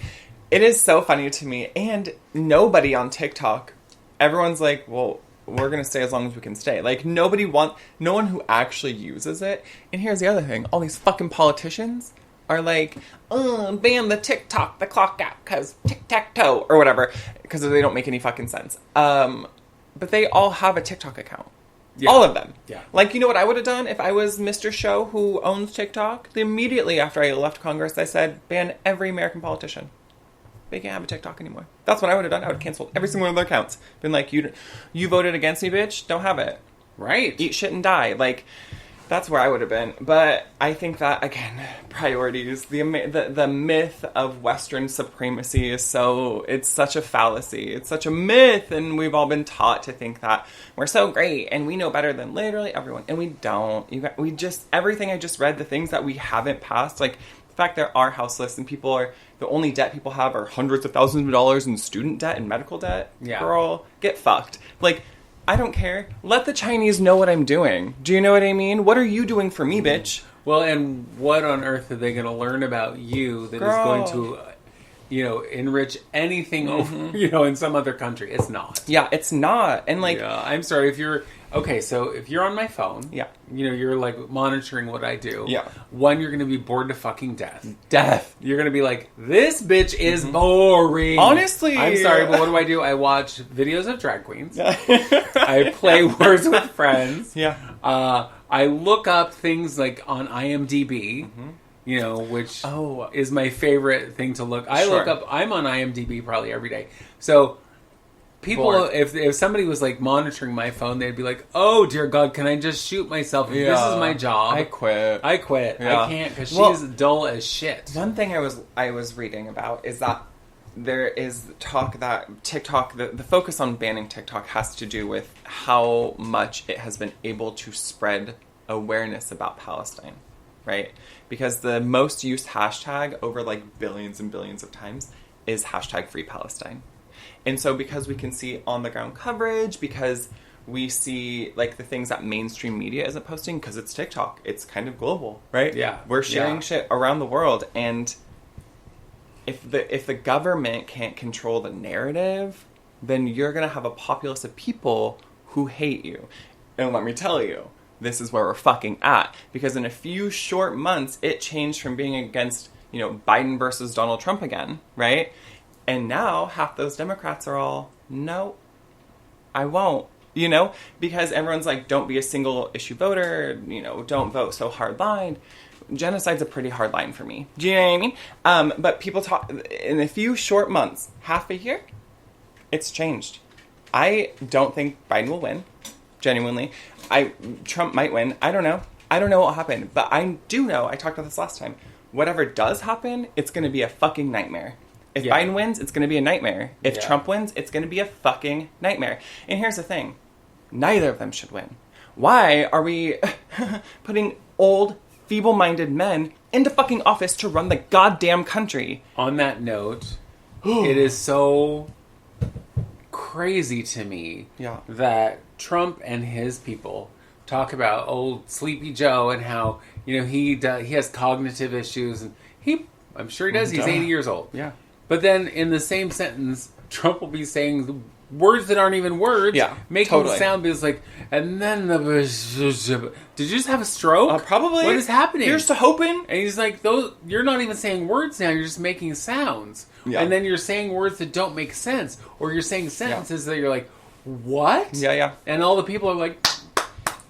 It is so funny to me. And nobody on TikTok, everyone's like, well, we're going to stay as long as we can stay. Like, no one who actually uses it. And here's the other thing. All these fucking politicians are like, ban the TikTok, the clock out, because tic-tac-toe, or whatever. Because they don't make any fucking sense. But they all have a TikTok account. Yeah. All of them. Yeah. Like, you know what I would have done if I was Mr. Show who owns TikTok? Immediately after I left Congress, I said, ban every American politician. They can't have a TikTok anymore. That's what I would have done. I would have canceled every single one of their accounts. Been like, you voted against me, bitch. Don't have it. Right. Eat shit and die. Like, that's where I would have been. But I think that, again, priorities. The myth of Western supremacy is it's such a fallacy. It's such a myth, and we've all been taught to think that we're so great, and we know better than literally everyone. And we don't. Everything I just read, the things that we haven't passed, like, the fact there are house lists, and the only debt people have are hundreds of thousands of dollars in student debt and medical debt. Yeah. Girl, get fucked. Like, I don't care. Let the Chinese know what I'm doing. Do you know what I mean? What are you doing for me, bitch? Well, and what on earth are they going to learn about you that is going to enrich anything over, in some other country. It's not. Yeah, it's not. And like, yeah, I'm sorry if you're okay. So if you're on my phone, yeah, you're like monitoring what I do. Yeah. One, you're going to be bored to fucking death. You're going to be like, this bitch is boring. Honestly, I'm sorry, but what do? I watch videos of drag queens. I play Words with Friends. Yeah. I look up things like on IMDb. Which is my favorite thing to look. I'm on IMDb probably every day. So people, if somebody was like monitoring my phone, they'd be like, "Oh dear God, can I just shoot myself? If this is my job, I quit. Yeah. I can't because she's dull as shit." One thing I was reading about is that there is talk that TikTok, the focus on banning TikTok has to do with how much it has been able to spread awareness about Palestine. Right? Because the most used hashtag over like billions and billions of times is hashtag Free Palestine. And so because we can see on the ground coverage, because we see like the things that mainstream media isn't posting, because it's TikTok, it's kind of global, right? Yeah. We're sharing shit around the world. And if the government can't control the narrative, then you're going to have a populace of people who hate you. And let me tell you, this is where we're fucking at. Because in a few short months, it changed from being against, Biden versus Donald Trump again, right? And now half those Democrats are all, no, I won't, because everyone's like, don't be a single issue voter, don't vote so hard line. Genocide's a pretty hard line for me. Do you know what I mean? But people talk, in a few short months, half a year, it's changed. I don't think Biden will win. Genuinely. Trump might win. I don't know. I don't know what will happen. But I do know, I talked about this last time, whatever does happen, it's going to be a fucking nightmare. If Biden wins, it's going to be a nightmare. If Trump wins, it's going to be a fucking nightmare. And here's the thing. Neither of them should win. Why are we putting old, feeble-minded men into fucking office to run the goddamn country? On that note, it is so crazy to me that Trump and his people talk about old Sleepy Joe and how he has cognitive issues, and I'm sure he does. He's 80 years old. Yeah, but then in the same sentence, Trump will be saying words that aren't even words, making it sound like. And then did you just have a stroke? Probably. What is happening? Here's to hoping. And he's like, you're not even saying words now. You're just making sounds. Yeah. And then you're saying words that don't make sense, or you're saying sentences that you're like, what? Yeah. And all the people are like,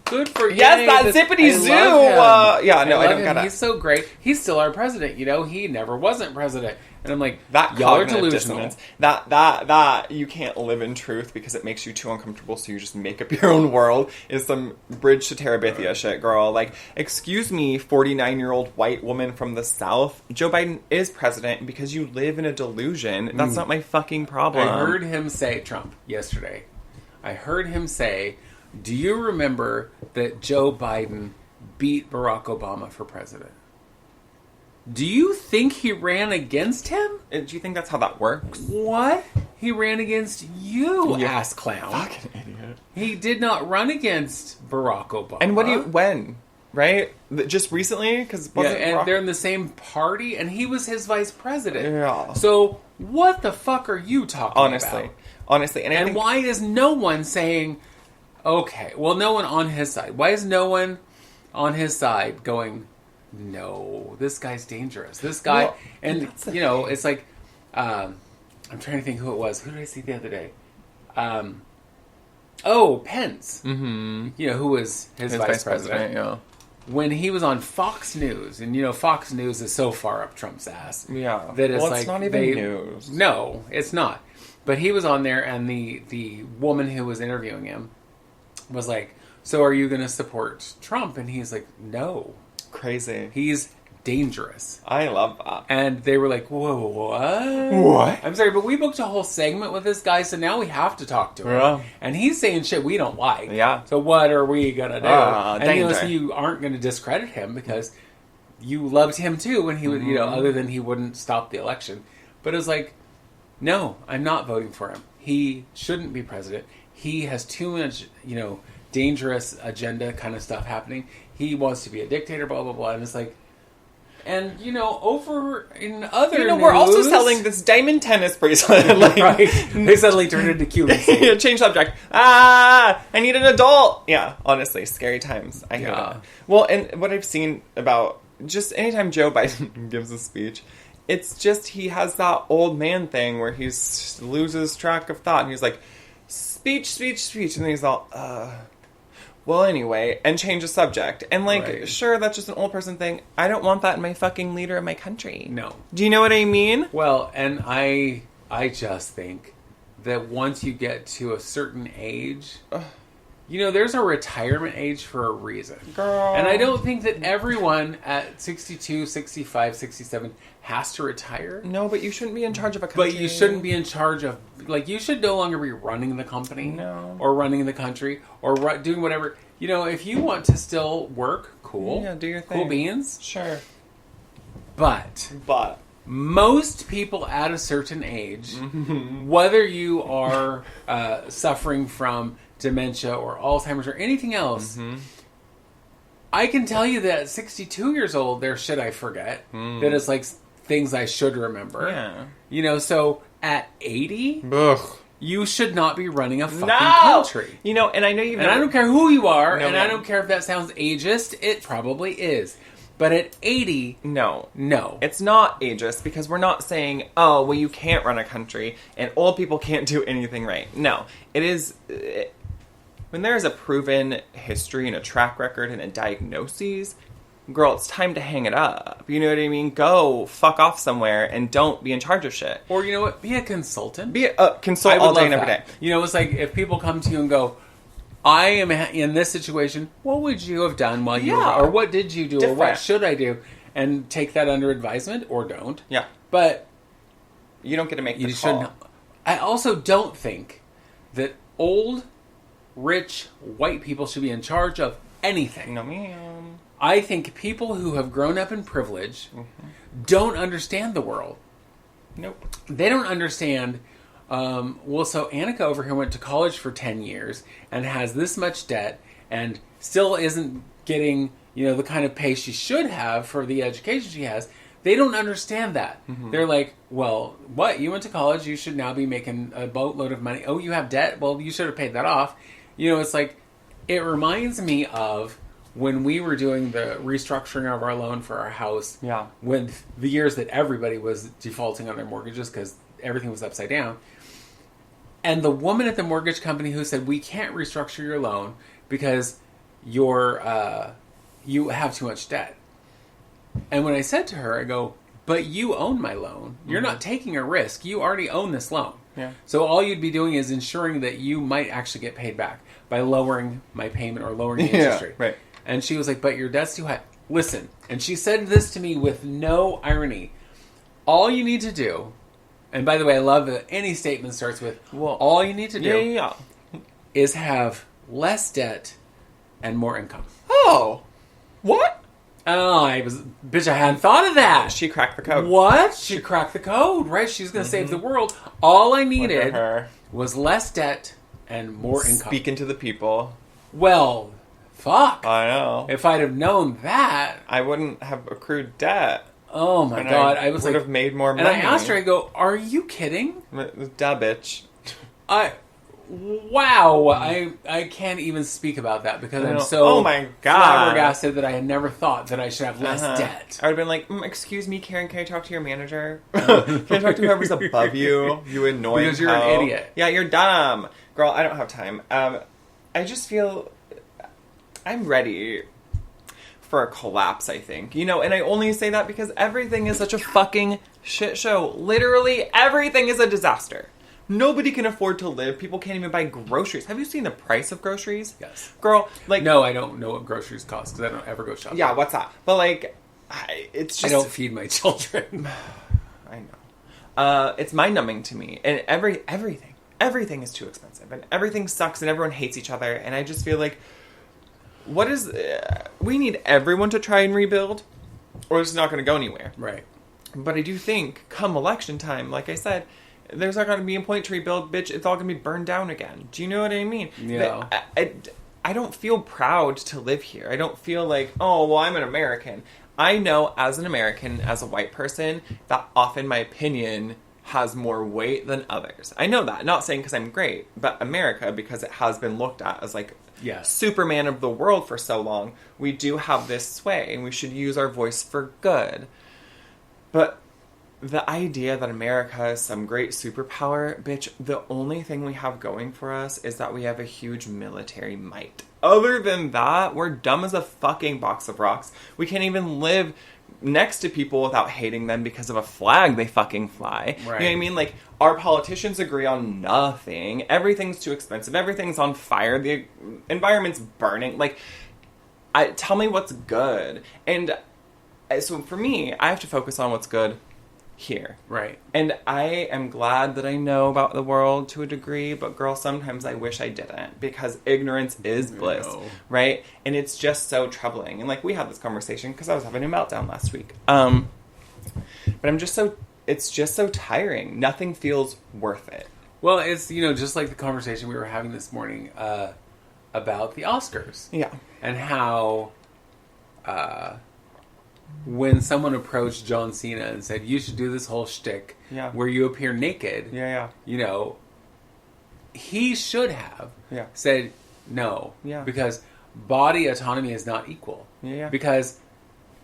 good for you. Yes, that zippity zoo. I don't get it. He's so great. He's still our president. He never wasn't president. And I'm like, that y'all are delusional. Dissonance. That you can't live in truth because it makes you too uncomfortable, so you just make up your own world is some bridge to Terabithia shit, girl. Like, excuse me, 49-year-old white woman from the South. Joe Biden is president because you live in a delusion. That's not my fucking problem. I heard him say, Trump, yesterday, do you remember that Joe Biden beat Barack Obama for president? Do you think he ran against him? Do you think that's how that works? What? He ran against you, ass clown. Fucking idiot. He did not run against Barack Obama. And when? Right? Just recently? Because they're in the same party, and he was his vice president. Yeah. So what the fuck are you talking about? Honestly. And why is no one saying, okay, well, no one on his side. Why is no one on his side going, no, this guy's dangerous. This guy, it's like, I'm trying to think who it was. Who did I see the other day? Pence. Mm-hmm. Who was his vice president. Yeah. When he was on Fox News, and Fox News is so far up Trump's ass. Yeah. That it's it's not even news. No, it's not. But he was on there, and the woman who was interviewing him was like, so are you going to support Trump? And he's like, no. Crazy. He's dangerous. I love that. And they were like, whoa, what? What? I'm sorry, but we booked a whole segment with this guy, so now we have to talk to him. Yeah. And he's saying shit we don't like. Yeah. So what are we going to do? And so you aren't going to discredit him because you loved him too when he was, other than he wouldn't stop the election. But it was like, no, I'm not voting for him. He shouldn't be president. He has too much, dangerous agenda kind of stuff happening. He wants to be a dictator, blah, blah, blah. And it's like, And, over in other news... we're also selling this diamond tennis bracelet. Right. They suddenly turned into Cubans. Change subject. I need an adult. Yeah, honestly, scary times. I hear that. Well, and what I've seen about just anytime Joe Biden gives a speech, it's just he has that old man thing where he loses track of thought. And he's like, speech. And then he's all, well, anyway, and change the subject. And, sure, that's just an old person thing. I don't want that in my fucking leader of my country. No. Do you know what I mean? Well, and I just think that once you get to a certain age, there's a retirement age for a reason. Girl. And I don't think that everyone at 62, 65, 67 has to retire. No, but you shouldn't be in charge of a country. But you shouldn't be in charge of... you should no longer be running the company. No. Or running the country. Or doing whatever. If you want to still work, cool. Yeah, do your thing. Cool beans. Sure. But... most people at a certain age, whether you are suffering from dementia or Alzheimer's or anything else, I can tell you that at 62 years old, there's shit I forget. That is things I should remember. Yeah. So at 80, you should not be running a fucking country. And I know you've I don't care who you are, I don't care if that sounds ageist. It probably is. But at 80... No. No. It's not ageist because we're not saying, oh, well, you can't run a country and old people can't do anything right. No. It is... when there is a proven history and a track record and a diagnosis, girl, it's time to hang it up. You know what I mean? Go fuck off somewhere and don't be in charge of shit. Or, you know what? Be a consultant. Consult all day and every day. It's like if people come to you and go... I am in this situation. What would you have done while you were... Or what did you do? Different. Or what should I do? And take that under advisement or don't. Yeah. But... you don't get to make the call. Shouldn't. I also don't think that old, rich, white people should be in charge of anything. No, ma'am. I think people who have grown up in privilege don't understand the world. Nope. They don't understand... so Annika over here went to college for 10 years and has this much debt and still isn't getting, the kind of pay she should have for the education she has. They don't understand that. They're like, well, what? You went to college, you should now be making a boatload of money. Oh, you have debt? Well, you should have paid that off. It's like, it reminds me of when we were doing the restructuring of our loan for our house. Yeah. When the years that everybody was defaulting on their mortgages because everything was upside down. And the woman at the mortgage company who said, we can't restructure your loan because you have too much debt. And when I said to her, I go, but you own my loan. You're not taking a risk. You already own this loan. Yeah. So all you'd be doing is ensuring that you might actually get paid back by lowering my payment or lowering the interest rate. Right. And she was like, but your debt's too high. Listen. And she said this to me with no irony. All you need to do... And by the way, I love that any statement starts with, well, all you need to do is have less debt and more income. Oh. What? Oh, I hadn't thought of that. She cracked the code. What? She cracked the code, right? She's going to save the world. All I needed was less debt and more income. Speaking to the people. Well, fuck. I know. If I'd have known that. I wouldn't have accrued debt. Oh my God! I was would have made more money. And I asked her, I go, "Are you kidding?" Duh, bitch. Wow! I can't even speak about that because I'm so oh my God, flabbergasted that I had never thought that I should have less debt. I would have been like, "Excuse me, Karen, can I talk to your manager? Can I talk to whoever's above you? You annoying because you're an idiot. Yeah, you're dumb, girl. I don't have time. I just feel I'm ready for a collapse, I think. And I only say that because everything is such a fucking shit show. Literally, everything is a disaster. Nobody can afford to live. People can't even buy groceries. Have you seen the price of groceries? Yes. Girl, No, I don't know what groceries cost because I don't ever go shopping. Yeah, what's that? But, it's just... I don't feed my children. I know. It's mind-numbing to me. And everything is too expensive. And everything sucks and everyone hates each other. And I just feel like... we need everyone to try and rebuild, or it's not going to go anywhere. Right. But I do think, come election time, like I said, there's not going to be a point to rebuild, bitch. It's all going to be burned down again. Do you know what I mean? Yeah. I don't feel proud to live here. I don't feel like, oh, well, I'm an American. I know as an American, as a white person, that often my opinion has more weight than others. I know that. Not saying because I'm great, but America, because it has been looked at as like Superman of the world for so long, we do have this sway, and we should use our voice for good. But the idea that America is some great superpower, bitch, the only thing we have going for us is that we have a huge military might. Other than that, we're dumb as a fucking box of rocks. We can't even live next to people without hating them because of a flag they fucking fly. Right. You know what I mean? Like, our politicians agree on nothing. Everything's too expensive. Everything's on fire. The environment's burning. Like, tell me what's good. And so for me, I have to focus on what's good here. Right. And I am glad that I know about the world to a degree, but girl, sometimes I wish I didn't, because ignorance is bliss, right? And it's just so troubling. And like, we had this conversation because I was having a meltdown last week. But it's just so tiring. Nothing feels worth it. Well, it's, just like the conversation we were having this morning about the Oscars. Yeah. And how when someone approached John Cena and said, you should do this whole shtick where you appear naked, he should have said no. Yeah. Because body autonomy is not equal. Yeah. Because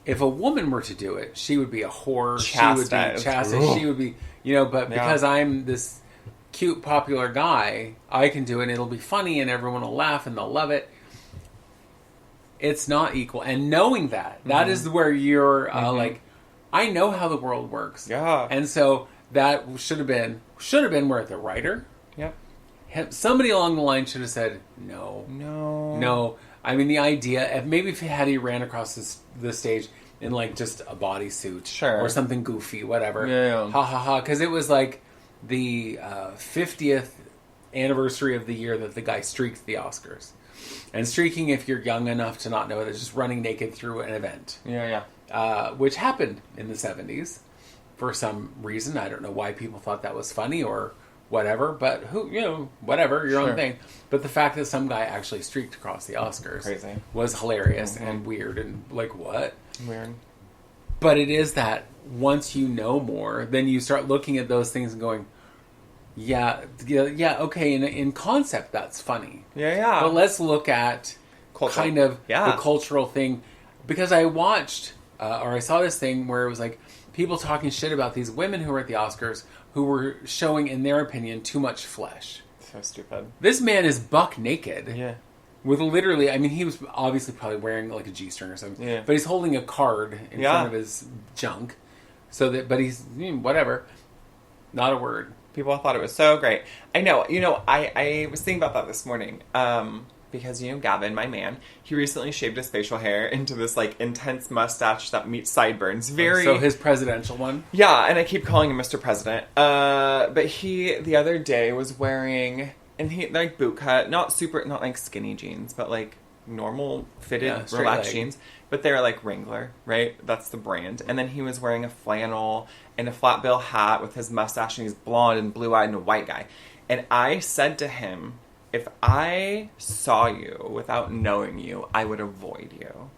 if a woman were to do it, she would be a whore. Chastised. She would be chastised. She would be, but because I'm this cute, popular guy, I can do it and it'll be funny and everyone will laugh and they'll love it. It's not equal. And knowing that is where you're like, I know how the world works. Yeah. And so that should have been where the writer, somebody along the line should have said, no. I mean, the idea, maybe if he ran across the stage in like just a bodysuit or something goofy, whatever. Yeah. Ha ha ha. Because it was like the 50th anniversary of the year that the guy streaked the Oscars. And streaking, if you're young enough to not know it, is just running naked through an event. Which happened in the 70s for some reason. I don't know why people thought that was funny or whatever, but whatever, your own thing. But the fact that some guy actually streaked across the Oscars was hilarious and weird and like, what? Weird. But it is that once you know more, then you start looking at those things and going, okay, in concept, that's funny. But let's look at kind of the cultural thing. Because I watched, or I saw this thing where it was like, people talking shit about these women who were at the Oscars who were showing, in their opinion, too much flesh. So stupid. This man is buck naked. Yeah. With literally, I mean, he was obviously probably wearing like a G-string or something. Yeah. But he's holding a card in front of his junk. But he's, whatever. Not a word. People thought it was so great. I know. I was thinking about that this morning. Because, Gavin, my man, he recently shaved his facial hair into this, like, intense mustache that meets sideburns. So his presidential one? Yeah, and I keep calling him Mr. President. But he, the other day, was wearing, and he, like, boot cut, not like skinny jeans, but, like, normal fitted, relaxed jeans. But they're, like, Wrangler, right? That's the brand. And then he was wearing a flannel and a flat bill hat with his mustache, and he's blonde and blue-eyed and a white guy. And I said to him, if I saw you without knowing you, I would avoid you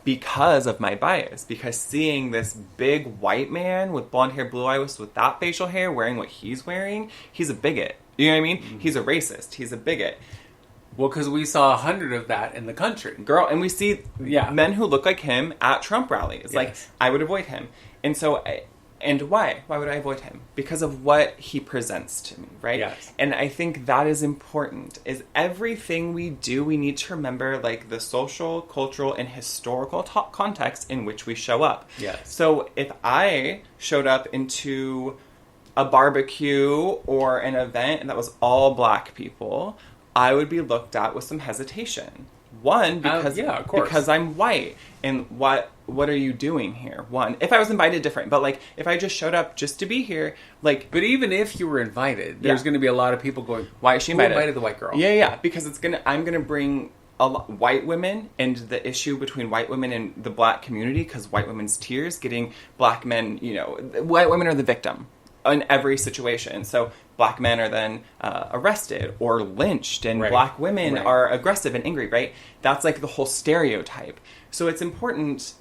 because of my bias. Because seeing this big white man with blonde hair, blue eyes, with that facial hair, wearing what he's wearing, he's a bigot. You know what I mean? Mm-hmm. He's a racist. He's a bigot. Well, because we saw 100 of that in the country. Girl, and we see men who look like him at Trump rallies. Yes. Like, I would avoid him. And so... And why? Why would I avoid him? Because of what he presents to me, right? Yes. And I think that is important. Is everything we do, we need to remember, like, the social, cultural, and historical context in which we show up. Yes. So if I showed up into a barbecue or an event that was all black people, I would be looked at with some hesitation. One, because I'm white. And what are you doing here? One, if I was invited, different. But, like, if I just showed up just to be here, like... But even if you were invited, there's going to be a lot of people going, why is she invited? Who invited the white girl? Yeah, because I'm going to bring white women and the issue between white women and the black community, because white women's tears, getting black men, white women are the victim in every situation. So black men are then arrested or lynched, and black women are aggressive and angry, right? That's like the whole stereotype. So it's important,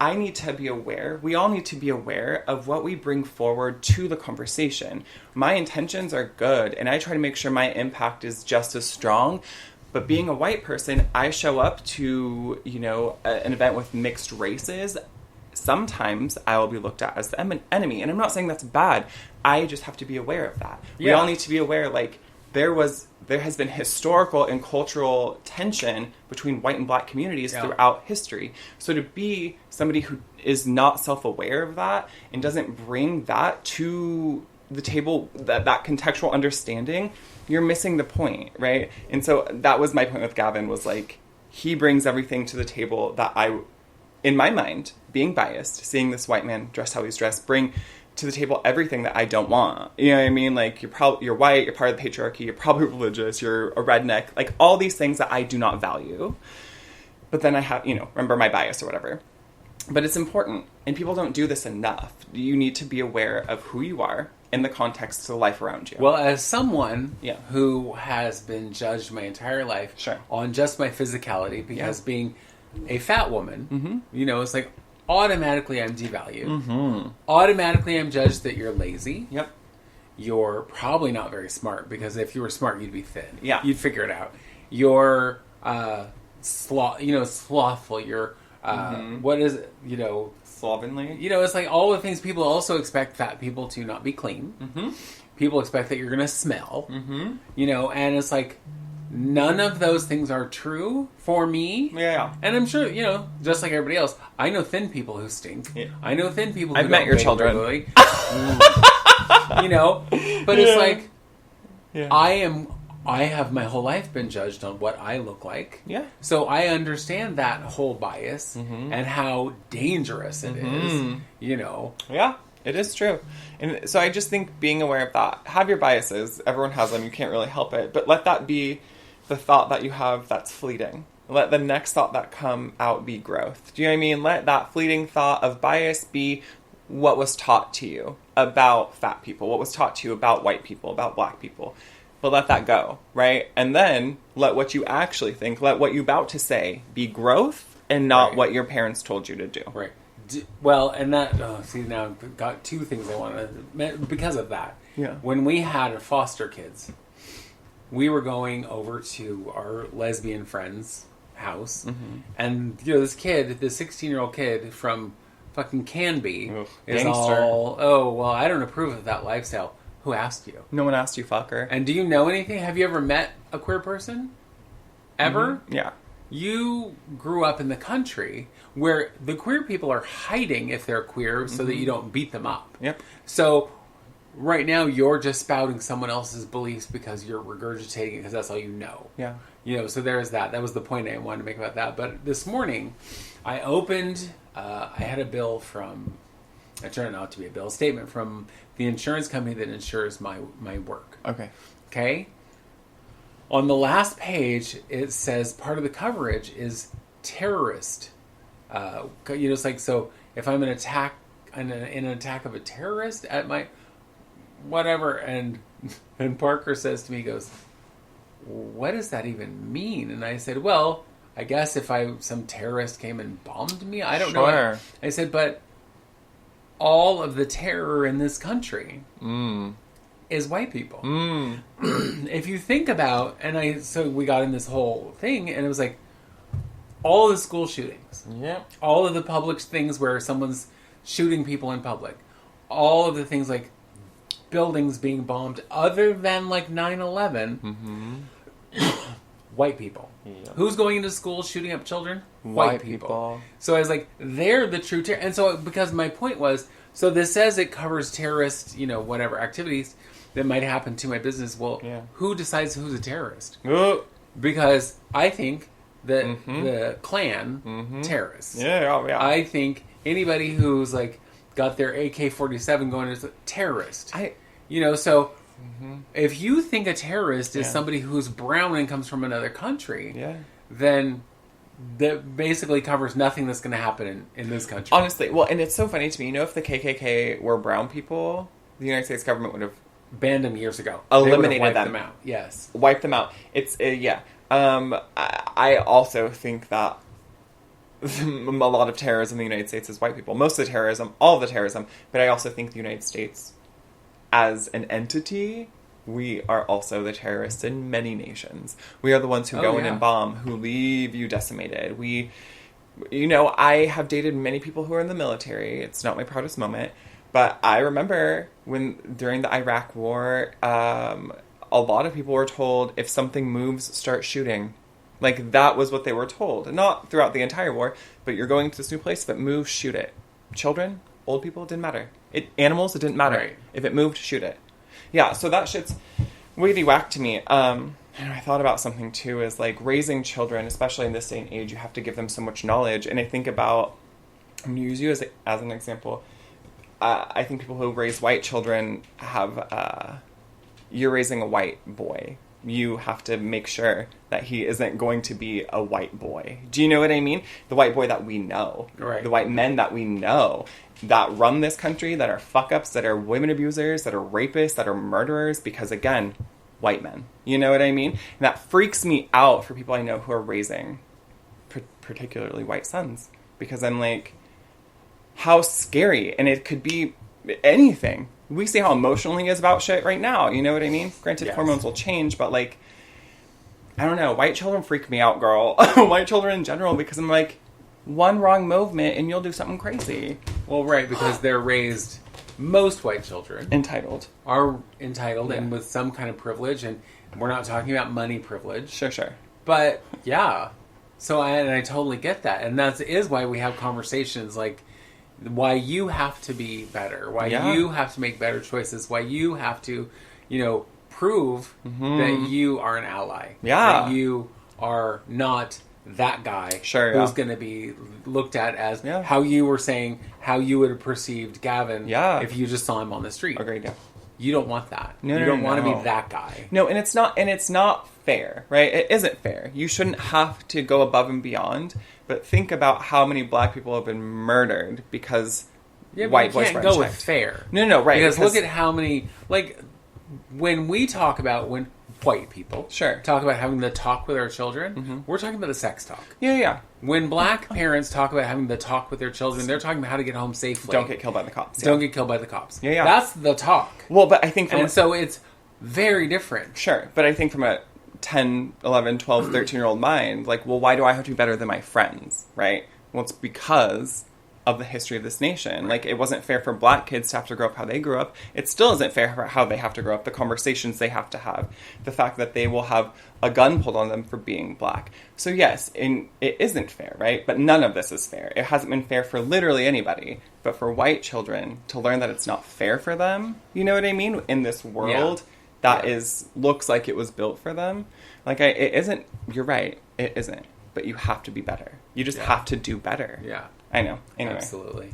I need to be aware, we all need to be aware of what we bring forward to the conversation. My intentions are good, and I try to make sure my impact is just as strong. But being a white person, I show up to, an event with mixed races. Sometimes I will be looked at as the enemy. And I'm not saying that's bad. I just have to be aware of that. Yeah. We all need to be aware, like, there has been historical and cultural tension between white and black communities throughout history. So to be somebody who is not self-aware of that and doesn't bring that to the table, that contextual understanding, you're missing the point, right? And so that was my point with Gavin, was like, he brings everything to the table that I, in my mind, being biased, seeing this white man dressed how he's dressed, bring to the table everything that I don't want. You know what I mean? Like, you're white, you're part of the patriarchy, you're probably religious, you're a redneck, like all these things that I do not value. But then I have, remember my bias or whatever. But it's important, and people don't do this enough. You need to be aware of who you are in the context of the life around you. Well, as someone who has been judged my entire life on just my physicality, because being a fat woman, it's like, automatically I'm devalued. Automatically I'm judged that you're lazy. Yep. You're probably not very smart, because if you were smart, you'd be thin. Yeah. You'd figure it out. You're slothful. You're, what is it? Slovenly. It's like all the things people also expect fat people to not be clean. People expect that you're going to smell. And it's like, none of those things are true for me. Yeah. And I'm sure, just like everybody else, I know thin people who stink. Yeah. I know thin people who I've met your children. Regularly. But it's like, I have my whole life been judged on what I look like. Yeah. So I understand that whole bias and how dangerous it is, Yeah, it is true. And so I just think being aware of that, have your biases. Everyone has them. You can't really help it. But let that be the thought that you have that's fleeting. Let the next thought that come out be growth. Do you know what I mean? Let that fleeting thought of bias be what was taught to you about fat people, what was taught to you about white people, about black people. But let that go, right? And then let what you actually think, let what you're about to say be growth and not what your parents told you to do. Right. Well, and that, now I've got two things I want to, because of that. Yeah. When we had foster kids, we were going over to our lesbian friend's house, and, this kid, this 16-year-old kid from fucking Canby is gangster. all, I don't approve of that lifestyle. Who asked you? No one asked you, fucker. And do you know anything? Have you ever met a queer person? Ever? Yeah. You grew up in the country where the queer people are hiding if they're queer so that you don't beat them up. Yep. So right now you're just spouting someone else's beliefs because you're regurgitating it because that's all you know. Yeah. So there's that. That was the point I wanted to make about that. But this morning I opened, I had a bill from, it turned out to be a statement from the insurance company that insures my work. Okay? On the last page, it says part of the coverage is terrorist. It's like, so if I'm in an attack of a terrorist at my whatever, and Parker says to me, he goes, what does that even mean? And I said, well, I guess if some terrorist came and bombed me, I don't know. I said, but all of the terror in this country is white people. If you think about, so we got in this whole thing, and it was like, all the school shootings, all of the public things where someone's shooting people in public, all of the things like buildings being bombed, other than like 9/11, white people. Who's going into school shooting up children? White people. So I was like, they're the true terror. And so, because my point was, so this says it covers terrorist, whatever activities that might happen to my business. Well, who decides who's a terrorist? Because I think that the Klan terrorists. Yeah. I think anybody who's like got their AK-47 going is a terrorist. So if you think a terrorist is somebody who's brown and comes from another country, then that basically covers nothing that's going to happen in this country. Honestly, well, and it's so funny to me. If the KKK were brown people, the United States government would have banned them years ago. Eliminated them out. Yes, wiped them out. It's I also think that a lot of terrorism in the United States is white people. Most of the terrorism, all of the terrorism. But I also think the United States, as an entity, we are also the terrorists in many nations. We are the ones who go in and bomb, who leave you decimated. I have dated many people who are in the military. It's not my proudest moment. But I remember during the Iraq War, a lot of people were told, if something moves, start shooting. Like, that was what they were told. Not throughout the entire war, but you're going to this new place. If it moves, shoot it. Children, old people, it didn't matter. Animals, it didn't matter. Right. If it moved, shoot it. Yeah, so that shit's wiggity whack to me. And I thought about something, too, is, like, raising children, especially in this day and age, you have to give them so much knowledge. And I think about, I'm going to use you as an example. I think people who raise white children have, you're raising a white boy. You have to make sure that he isn't going to be a white boy. Do you know what I mean? The white boy that we know. Right. The white men that we know that run this country, that are fuck-ups, that are women abusers, that are rapists, that are murderers, because, again, white men. You know what I mean? And that freaks me out for people I know who are raising particularly white sons. Because I'm like, how scary. And it could be anything. We see how emotional he is about shit right now. You know what I mean? Granted, yes. Hormones will change, but, like, I don't know. White children freak me out, girl. White children in general, because I'm like, one wrong movement and you'll do something crazy. Well, right, because they're raised, most white children are entitled and with some kind of privilege, and we're not talking about money privilege. Sure. But, yeah. So I totally get that. And that is why we have conversations like, why you have to be better, why you have to make better choices, why you have to, prove that you are an ally. Yeah. That you are not that guy who's going to be looked at as how you were saying, how you would have perceived Gavin if you just saw him on the street. Agreed, yeah. You don't want that. No, you don't want to be that guy. No, and it's not fair, right? It isn't fair. You shouldn't have to go above and beyond, but think about how many black people have been murdered because white boys can't go with fair. No, right. Because look at how many, when we talk about, when white people talk about having the talk with our children, we're talking about the sex talk. Yeah. When black parents talk about having the talk with their children, they're talking about how to get home safely. Don't get killed by the cops. Don't get killed by the cops. Yeah. That's the talk. Well, but I think so it's very different. Sure, but I think from a 10, 11, 12, 13-year-old mind, like, well, why do I have to be better than my friends, right? Well, it's because of the history of this nation. Like, it wasn't fair for black kids to have to grow up how they grew up. It still isn't fair for how they have to grow up, the conversations they have to have, the fact that they will have a gun pulled on them for being black. So yes, it isn't fair, right? But none of this is fair. It hasn't been fair for literally anybody. But for white children to learn that it's not fair for them, you know what I mean? In this world that looks like it was built for them. Like, it isn't, you're right, it isn't. But you have to be better. You just have to do better. Yeah. I know. Anyway. Absolutely.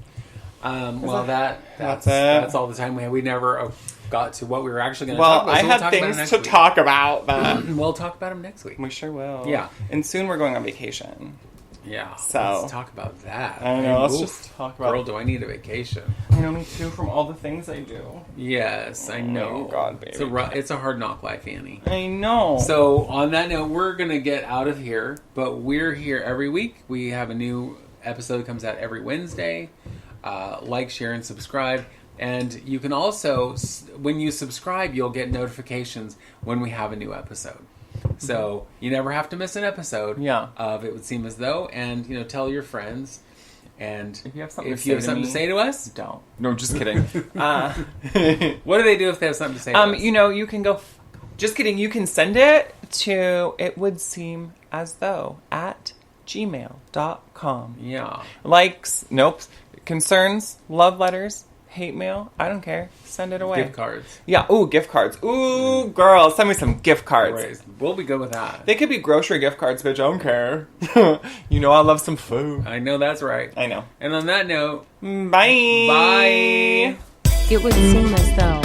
Well, that's all the time we had. We never got to what we were actually going to talk about. Well, I have things to talk about. But we'll talk about them next week. We sure will. Yeah. And soon we're going on vacation. Yeah. So let's talk about that. I know. Let's just talk about. Girl, do I need a vacation? I know, me too. From all the things I do. Yes, I know. Oh God, baby. It's a hard knock life, Annie. I know. So on that note, we're gonna get out of here, but we're here every week. We have a new episode comes out every Wednesday. Like, share, and subscribe. And you can also, when you subscribe, you'll get notifications when we have a new episode. So you never have to miss an episode of It Would Seem As Though. And, tell your friends. And if you have something to say to us, don't. No, just kidding. What do they do if they have something to say to us? You can go... Just kidding. You can send it to itwouldseemasThough@gmail.com. Yeah. Likes, nope. Concerns, love letters, hate mail, I don't care. Send it away. Gift cards. Yeah, ooh, gift cards. Ooh, girl, send me some gift cards. Right. We'll be good with that. They could be grocery gift cards, bitch, I don't care. I love some food. I know that's right. I know. And on that note, bye. Bye. It would seem as though